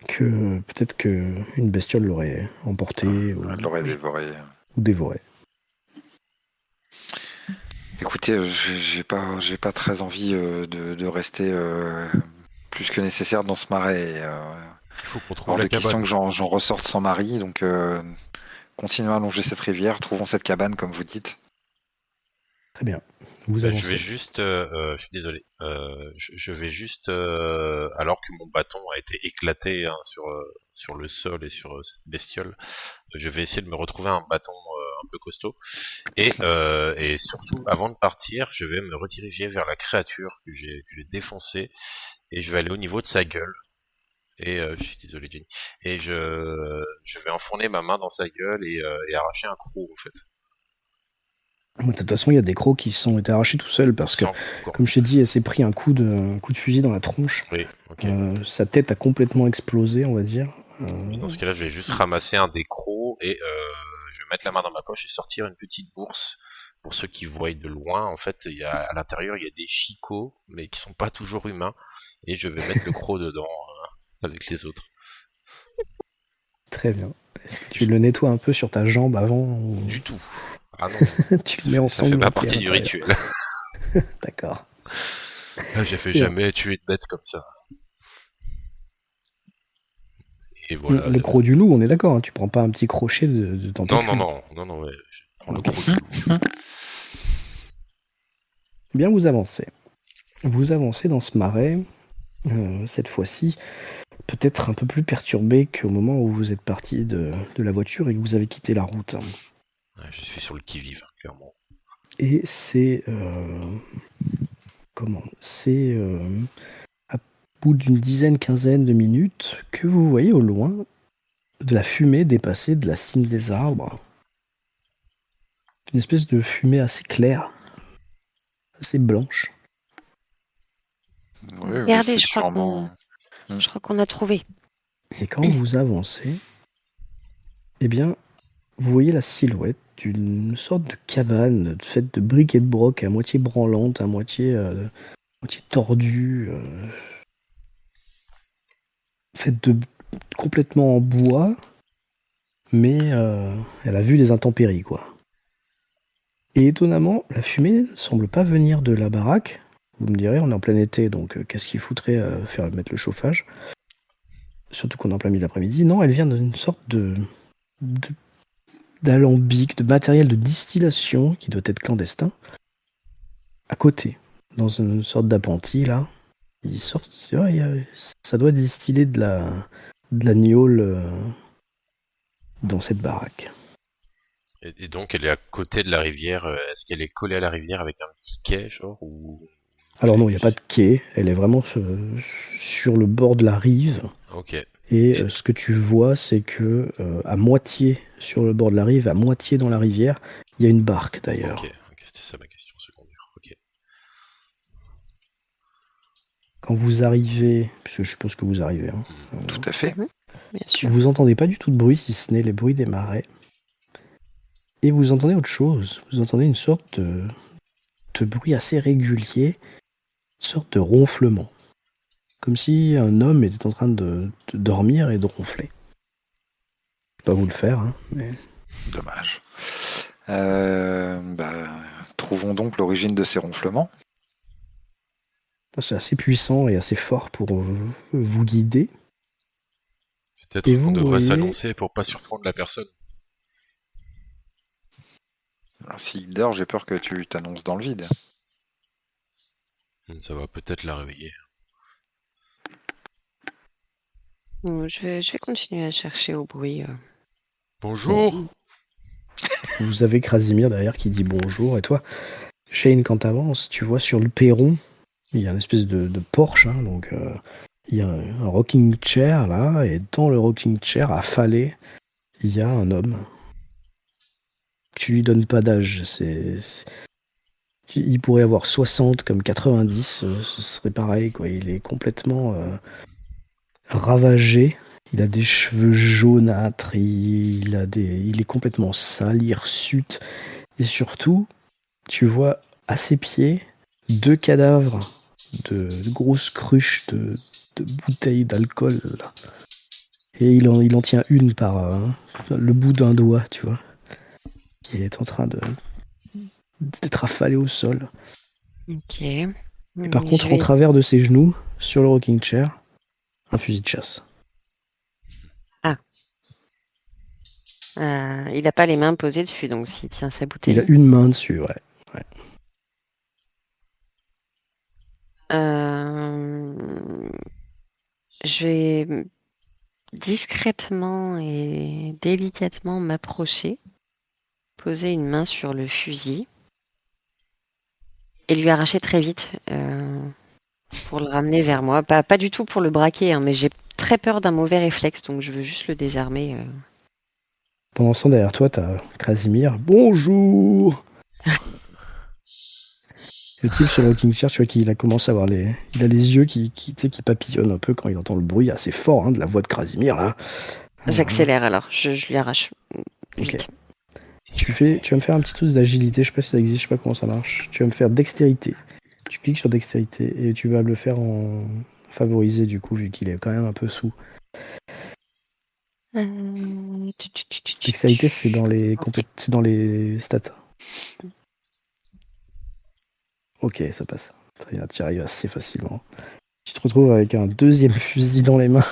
que peut-être qu'une bestiole l'aurait emporté Elle l'aurait dévoré. ou dévoré. Écoutez, j'ai pas très envie de rester plus que nécessaire dans ce marais. Il faut qu'on trouve Hors la de question cabane. que j'en ressorte sans mari, donc continuons à longer cette rivière, trouvons cette cabane comme vous dites. Très bien. Vous Je avancez. vais juste, je suis désolé, je vais juste, alors que mon bâton a été éclaté hein, sur le sol et sur cette bestiole, je vais essayer de me retrouver un bâton un peu costaud. Et surtout, avant de partir, je vais me rediriger vers la créature que j'ai défoncée et je vais aller au niveau de sa gueule. Et je suis désolé, Jenny. Et je vais enfourner ma main dans sa gueule et arracher un croc en fait. De toute façon, il y a des crocs qui se sont été arrachés tout seuls parce que, comme je t'ai dit, elle s'est pris un coup de fusil dans la tronche. Oui, ok. Sa tête a complètement explosé, on va dire. Dans ce cas-là, je vais juste ramasser un des crocs et je vais mettre la main dans ma poche et sortir une petite bourse. Pour ceux qui voient de loin, en fait, à l'intérieur, il y a des chicots, mais qui sont pas toujours humains. Et je vais mettre le croc dedans avec les autres. Très bien. Est-ce que tu le nettoies un peu sur ta jambe avant ou... Du tout. Ah non. Tu le mets Ça fait ensemble. ma partie du rituel. D'accord. J'ai fait jamais tuer de bête comme ça. Et voilà. Le croc du loup, on est d'accord, hein, tu prends pas un petit crochet de tentacule. Non, ouais. Je prends le croc du loup. Bien, vous avancez. Vous avancez dans ce marais, cette fois-ci, peut-être un peu plus perturbé qu'au moment où vous êtes parti de la voiture et que vous avez quitté la route. Ouais, je suis sur le qui-vive, clairement. Et c'est... à bout d'une dizaine, quinzaine de minutes que vous voyez au loin de la fumée dépasser de la cime des arbres. Une espèce de fumée assez claire, assez blanche. Oui, Regardez, c'est je crois qu'on a trouvé. Et quand vous avancez, eh bien, vous voyez la silhouette d'une sorte de cabane faite de briques et de broc, à moitié branlante, à moitié tordue, faite complètement en bois, mais elle a vu les intempéries, quoi. Et étonnamment, la fumée ne semble pas venir de la baraque. Vous me direz, on est en plein été, donc qu'est-ce qu'il foutrait à mettre le chauffage? Surtout qu'on est en plein milieu d'après-midi. Non, elle vient d'une sorte d'alambic, de matériel de distillation qui doit être clandestin, à côté, dans une sorte d'appentis, là. Ça doit distiller de la gnôle dans cette baraque. Et donc, elle est à côté de la rivière. Est-ce qu'elle est collée à la rivière avec un petit quai, genre ou... Alors non, il n'y a pas de quai. Elle est vraiment sur le bord de la rive. Ok. Et ce que tu vois, c'est que à moitié sur le bord de la rive, à moitié dans la rivière, il y a une barque d'ailleurs. Ok, c'était ça ma question secondaire. Ok. Quand vous arrivez, puisque je suppose que vous arrivez, hein, tout à fait. Bien sûr. vous entendez pas du tout de bruit si ce n'est les bruits des marais. Et vous entendez autre chose. Vous entendez une sorte de bruit assez régulier, une sorte de ronflement. Comme si un homme était en train de dormir et de ronfler. Je vais pas vous le faire, hein, mais... Dommage. Trouvons donc l'origine de ces ronflements. C'est assez puissant et assez fort pour vous guider. Peut-être Et qu'on vous devrait voyez- s'annoncer pour pas surprendre la personne. Alors, s'il dort, j'ai peur que tu t'annonces dans le vide. Ça va peut-être la réveiller. Je vais continuer à chercher au bruit. Bonjour. Vous avez Krasimir derrière qui dit bonjour. Et toi, Shane, quand t'avances, tu vois sur le perron, il y a une espèce de Porsche. Hein, donc, il y a un rocking chair là. Et dans le rocking chair, affalé, il y a un homme. Tu lui donnes pas d'âge. Il pourrait avoir 60 comme 90. Ce serait pareil, quoi. Il est complètement ravagé. Il a des cheveux jaunâtres, il est complètement sale, hirsute. Et surtout, tu vois à ses pieds 2 cadavres de grosses cruches de bouteilles d'alcool. Là. Et il en tient une par le bout d'un doigt, tu vois, qui est en train d'être affalé au sol. Ok. Et par Je contre, en vais- travers de ses genoux, sur le rocking chair, un fusil de chasse. il n'a pas les mains posées dessus, donc s'il tient sa Il a bouteille. une main dessus, ouais. Je vais discrètement et délicatement m'approcher, poser une main sur le fusil et lui arracher très vite pour le ramener vers moi. Pas du tout pour le braquer, hein, mais j'ai très peur d'un mauvais réflexe, donc je veux juste le désarmer. Pendant ce temps, derrière toi, t'as Krasimir. Bonjour. Le type sur le rocking chair, tu vois qu'il a commencé à avoir il a les yeux qui papillonnent un peu quand il entend le bruit assez fort de la voix de Krasimir, là. J'accélère alors, je lui arrache Ok. vite. Tu vas me faire un petit truc d'agilité, je sais pas si ça existe, je sais pas comment ça marche. Tu vas me faire dextérité. Tu cliques sur dextérité et tu vas me le faire en favorisé du coup, vu qu'il est quand même un peu sous. Dextérité, c'est dans les c'est dans les stats. Ok, ça passe. Très bien, tu y arrives assez facilement. Tu te retrouves avec un deuxième fusil dans les mains.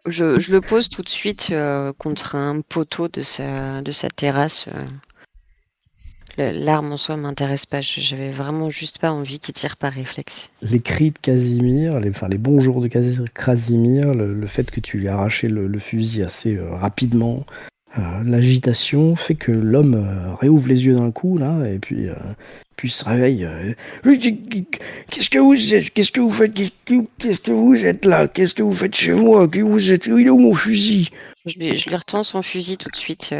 Je le pose tout de suite contre un poteau de sa terrasse. L'arme en soi m'intéresse pas. J'avais vraiment juste pas envie qu'il tire par réflexe. Les cris de Casimir, les bonjours de Casimir, le fait que tu lui as arraché le fusil assez rapidement, l'agitation fait que l'homme réouvre les yeux d'un coup là et puis se réveille. Qu'est-ce que vous êtes? Qu'est-ce que vous faites? Qu'est-ce que vous êtes là? Qu'est-ce que vous faites chez moi? Que vous êtes? Il est où mon fusil? Je lui retends son fusil tout de suite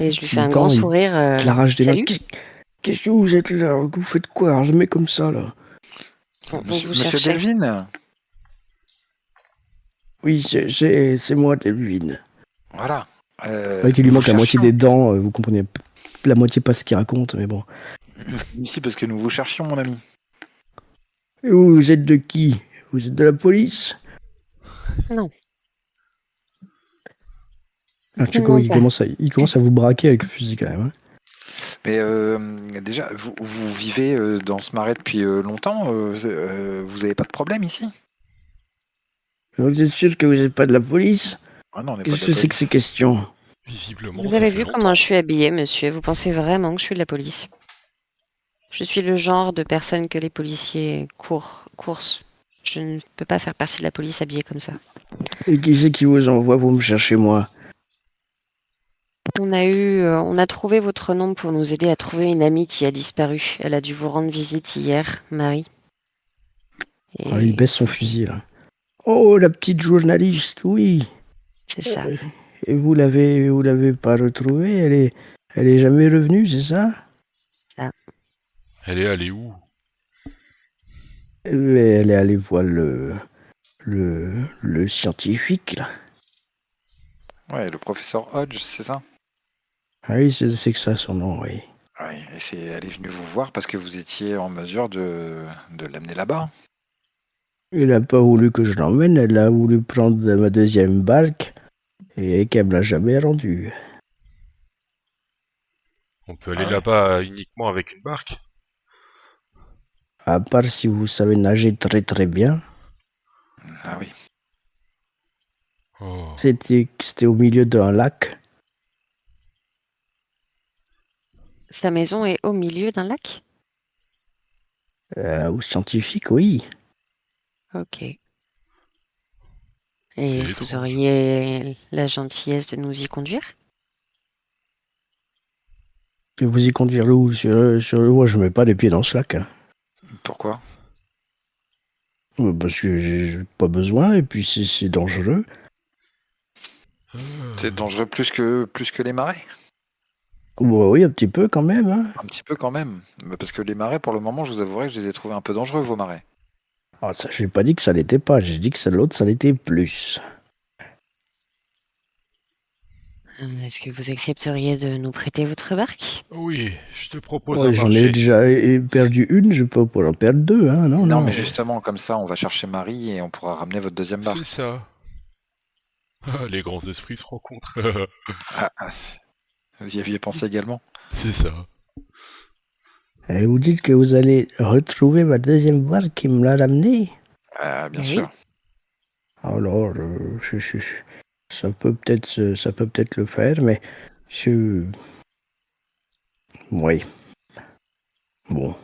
et je lui Tu fais lui un grand tends, il sourire. te l'arrache des mains. Salut, Qu'est-ce que vous êtes là? Que vous faites quoi? Je mets comme ça là. on vous Monsieur cherchait. Delvin. Oui, c'est moi, Delvin. Voilà. C'est vrai qu'il lui Nous vous manque la moitié cherchions. des dents, vous comprenez la moitié pas ce qu'il raconte, mais bon. Nous sommes ici parce que nous vous cherchions, mon ami. Et vous êtes de qui? Vous êtes de la police? Non. Ah, tu Non, vois, il commence à vous braquer avec le fusil quand même. Hein. Mais déjà, vous vivez dans ce marais depuis longtemps. Vous n'avez pas de problème ici? Vous êtes sûr que vous n'êtes pas de la police? Ah non, on n'est pas de Qu'est-ce la que c'est que police. ces questions? Visiblement, vous ça avez fait vu longtemps. comment je suis habillée, monsieur? Vous pensez vraiment que je suis de la police? Je suis le genre de personne que les policiers coursent. Je ne peux pas faire partie de la police habillée comme ça. Et qui c'est qui vous envoie pour me chercher moi? On a trouvé votre nom pour nous aider à trouver une amie qui a disparu. Elle a dû vous rendre visite hier, Marie. Et Ah, il baisse son fusil là. Oh, la petite journaliste, oui. c'est ça. Et vous l'avez pas retrouvée? Elle est jamais revenue, c'est ça? Elle est allée où? Elle est allée voir le scientifique là. Ouais, le professeur Hodge, c'est ça? Ah oui, c'est que ça son nom, oui. Oui, et elle est venue vous voir parce que vous étiez en mesure de l'amener là-bas. Elle a pas voulu que je l'emmène, elle a voulu prendre ma deuxième barque et qu'elle me l'a jamais rendue. On peut aller Ah ouais. là-bas uniquement avec une barque? À part si vous savez nager très très bien. Ah oui. Oh. C'était au milieu d'un lac. Sa maison est au milieu d'un lac? Au scientifique, oui. Ok. Et C'est vous étrange. auriez la gentillesse de nous y conduire? Et vous y conduire où? Moi, je mets pas les pieds dans ce lac. Hein. Pourquoi? Parce que j'ai pas besoin et puis c'est dangereux. C'est dangereux plus que les marais? Bon, oui, un petit peu quand même. Hein. Un petit peu quand même. Parce que les marais, pour le moment, je vous avouerai que je les ai trouvés un peu dangereux, vos marais. Ah, ça, j'ai pas dit que ça l'était pas, j'ai dit que l'autre, ça l'était plus. Est-ce que vous accepteriez de nous prêter votre barque? Oui, je te propose Ouais, un j'en ai marché. déjà perdu une, je peux pas en perdre deux, hein, non, Non, non. mais justement, comme ça, on va chercher Marie et on pourra ramener votre deuxième C'est barque. ça. Les grands esprits se rencontrent. Vous y aviez pensé également? C'est ça. Et vous dites que vous allez retrouver ma deuxième barque qui me l'a ramenée? Bien Oui. sûr. Alors, ça peut peut-être le faire, mais oui. Bon.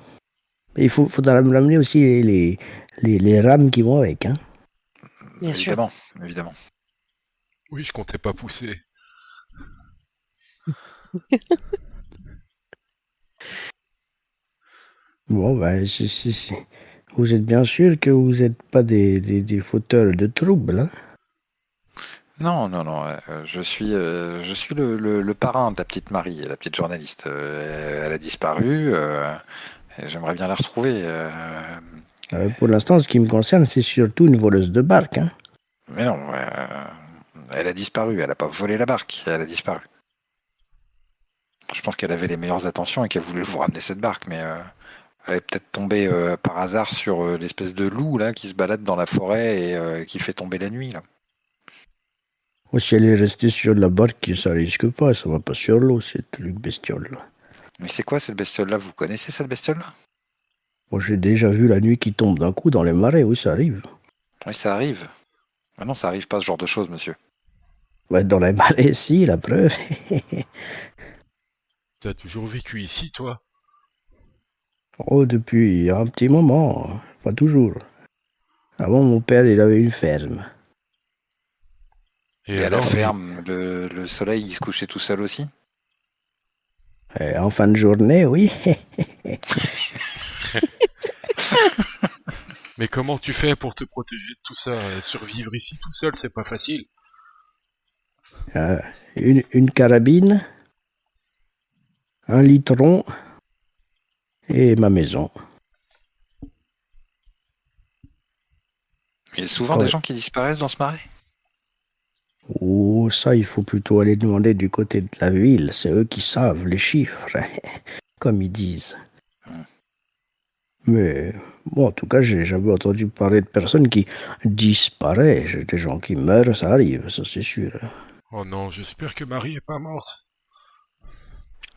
Il faudra me ramener aussi les rames qui vont avec, hein. Bien sûr. Évidemment, évidemment. Oui, je comptais pas pousser. Bon, ben, si. Vous êtes bien sûr que vous n'êtes pas des fauteurs de troubles, hein? Non, je suis le parrain de la petite Marie, la petite journaliste. Elle a disparu. Et j'aimerais bien la retrouver. Pour l'instant, ce qui me concerne, c'est surtout une voleuse de barque, hein. Mais non, elle a disparu. Elle n'a pas volé la barque. Elle a disparu. Je pense qu'elle avait les meilleures intentions et qu'elle voulait vous ramener cette barque, mais elle est peut-être tombée par hasard sur l'espèce de loup là qui se balade dans la forêt et qui fait tomber la nuit là. Si elle est restée sur la barque, ça risque pas, ça va pas sur l'eau, cette truc bestiole là. Mais c'est quoi cette bestiole là? Vous connaissez cette bestiole là? Moi, j'ai déjà vu la nuit qui tombe d'un coup dans les marais, oui, ça arrive. Oui, ça arrive. Mais non, ça arrive pas ce genre de choses, monsieur. Ouais, dans les marais, si, la preuve. T'as toujours vécu ici, toi? Oh, depuis un petit moment, pas toujours. Avant, mon père, il avait une ferme. Et à la alors, ferme, le soleil il se couchait tout seul aussi? Et en fin de journée, oui. Mais comment tu fais pour te protéger de tout ça? Survivre ici tout seul, c'est pas facile. Une carabine, un litron et ma maison. Il y a souvent des gens qui disparaissent dans ce marais? Oh, ça, il faut plutôt aller demander du côté de la ville. C'est eux qui savent les chiffres, comme ils disent. Mais, bon, en tout cas, j'ai jamais entendu parler de personnes qui disparaissent. Des gens qui meurent, ça arrive, ça c'est sûr. Oh non, j'espère que Marie est pas morte.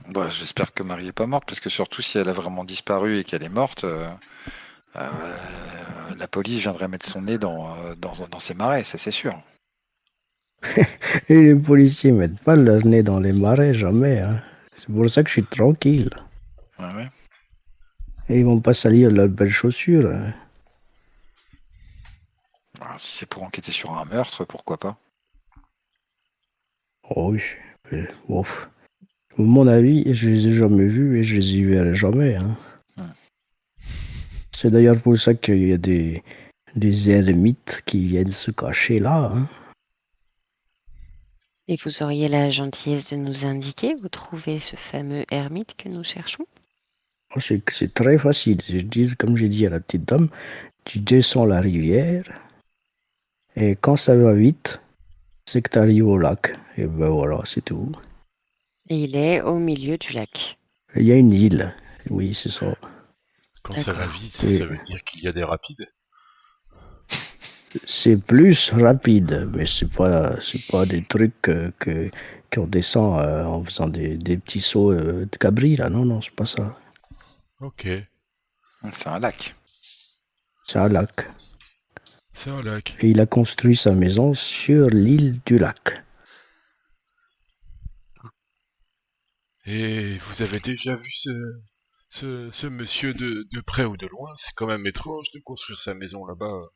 Bah, j'espère que Marie est pas morte, parce que surtout si elle a vraiment disparu et qu'elle est morte, la police viendrait mettre son nez dans ces marais, ça c'est sûr. Et les policiers mettent pas leur nez dans les marais, jamais. Hein. C'est pour ça que je suis tranquille. Ouais. Et ils vont pas salir leurs belles chaussures. Hein. Alors, si c'est pour enquêter sur un meurtre, pourquoi pas? Oh oui, mais, ouf. À mon avis, je les ai jamais vus et je les y verrai jamais. Hein. C'est d'ailleurs pour ça qu'il y a des ermites qui viennent se cacher là. Hein. Et vous auriez la gentillesse de nous indiquer où trouver ce fameux ermite que nous cherchons? C'est très facile. Comme j'ai dit à la petite dame, tu descends la rivière et quand ça va vite, c'est que tu arrives au lac. Et ben voilà, c'est tout. Et il est au milieu du lac. Il y a une île. Oui, c'est ça. Quand ça va vite, ça veut dire qu'il y a des rapides. C'est plus rapide, mais c'est pas des trucs qu'on descend en faisant des petits sauts de cabri là. Non, c'est pas ça. Ok, C'est un lac. C'est un lac. c'est un lac. Et il a construit sa maison sur l'île du lac. Et vous avez déjà vu ce monsieur de près ou de loin? C'est quand même étrange de construire sa maison là-bas.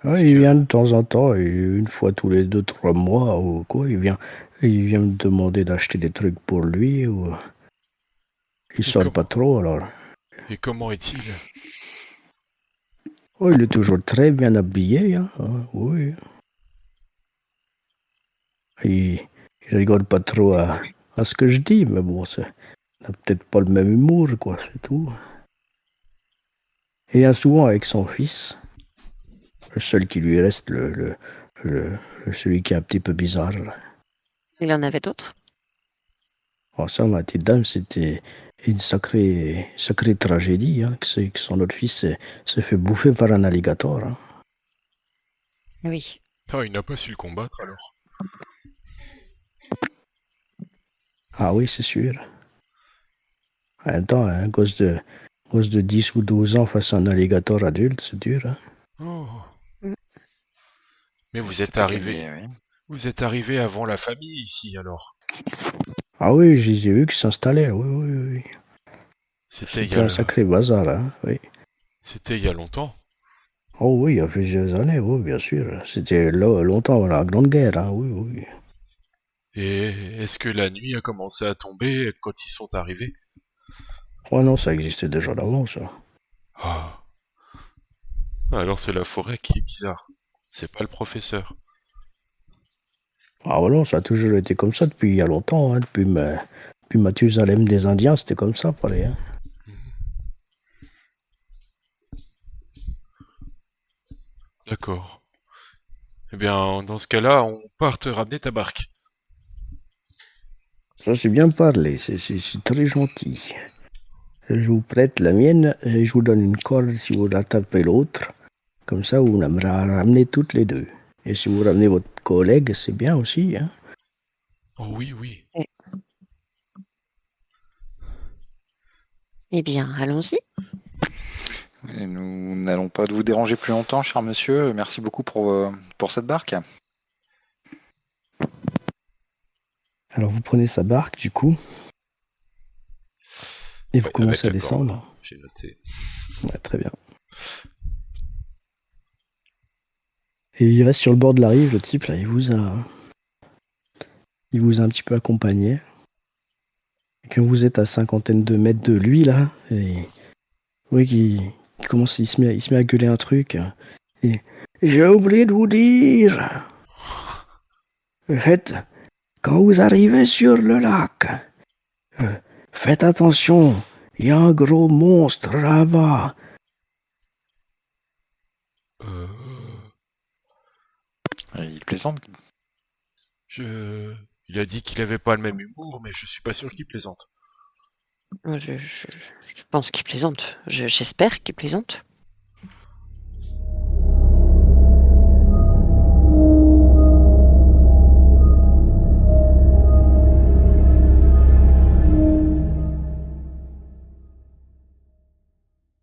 Ouais, il vient de temps en temps, et une fois tous les 2-3 mois ou quoi, il vient me demander d'acheter des trucs pour lui ou il sort pas trop alors. Et comment est-il? Oh, il est toujours très bien habillé, hein. Oui. Il rigole pas trop à ce que je dis, mais bon, il n'a peut-être pas le même humour, quoi, c'est tout. Et il a souvent avec son fils, le seul qui lui reste, celui qui est un petit peu bizarre. Il en avait d'autres? Oh, ça, ma petite dame, c'était une sacrée tragédie, hein, que son autre fils s'est fait bouffer par un alligator. Hein. Oui. Ah, il n'a pas su le combattre alors. Ah oui, c'est sûr. En même temps, un gosse de 10 ou 12 ans face à un alligator adulte, c'est dur. Hein. Oh. Mm. Mais vous C'était êtes pas arrivé. gagné, oui. Vous êtes arrivé avant la famille ici alors. Ah oui, j'ai vu qu'ils s'installaient, oui. C'était C'était un sacré bazar, hein, oui. C'était il y a longtemps. Oh oui, il y a plusieurs années, oui, bien sûr. C'était longtemps avant la Grande Guerre, hein, oui. Et est-ce que la nuit a commencé à tomber quand ils sont arrivés? Oh non, ça existait déjà d'avant, ça. Ah. Alors c'est la forêt qui est bizarre. C'est pas le professeur. Ah non, ça a toujours été comme ça depuis il y a longtemps, hein, depuis Mathusalem des Indiens, c'était comme ça, pareil. Hein. D'accord. Eh bien, dans ce cas-là, on part te ramener ta barque. Ça, c'est bien parlé, c'est très gentil. Je vous prête la mienne et je vous donne une corde si vous la tapez l'autre. Comme ça, vous me la ramenez toutes les deux. Et si vous ramenez votre collègue, c'est bien aussi. Hein. Oh oui. Eh bien, allons-y. Et nous n'allons pas vous déranger plus longtemps, cher monsieur. Merci beaucoup pour cette barque. Alors vous prenez sa barque, du coup, et vous Ouais, commencez à avec la corde, descendre. j'ai noté. Ouais, très bien. Et il reste sur le bord de la rive, le type, là, il vous a un petit peu accompagné. Et quand vous êtes à cinquantaine de mètres de lui, là, et oui, il commence, il se met à gueuler un truc. Et j'ai oublié de vous dire. Quand vous arrivez sur le lac, faites attention. Il y a un gros monstre là-bas. Il plaisante. Il a dit qu'il avait pas le même humour, mais je suis pas sûr qu'il plaisante. Je pense qu'il plaisante. J'espère qu'il plaisante.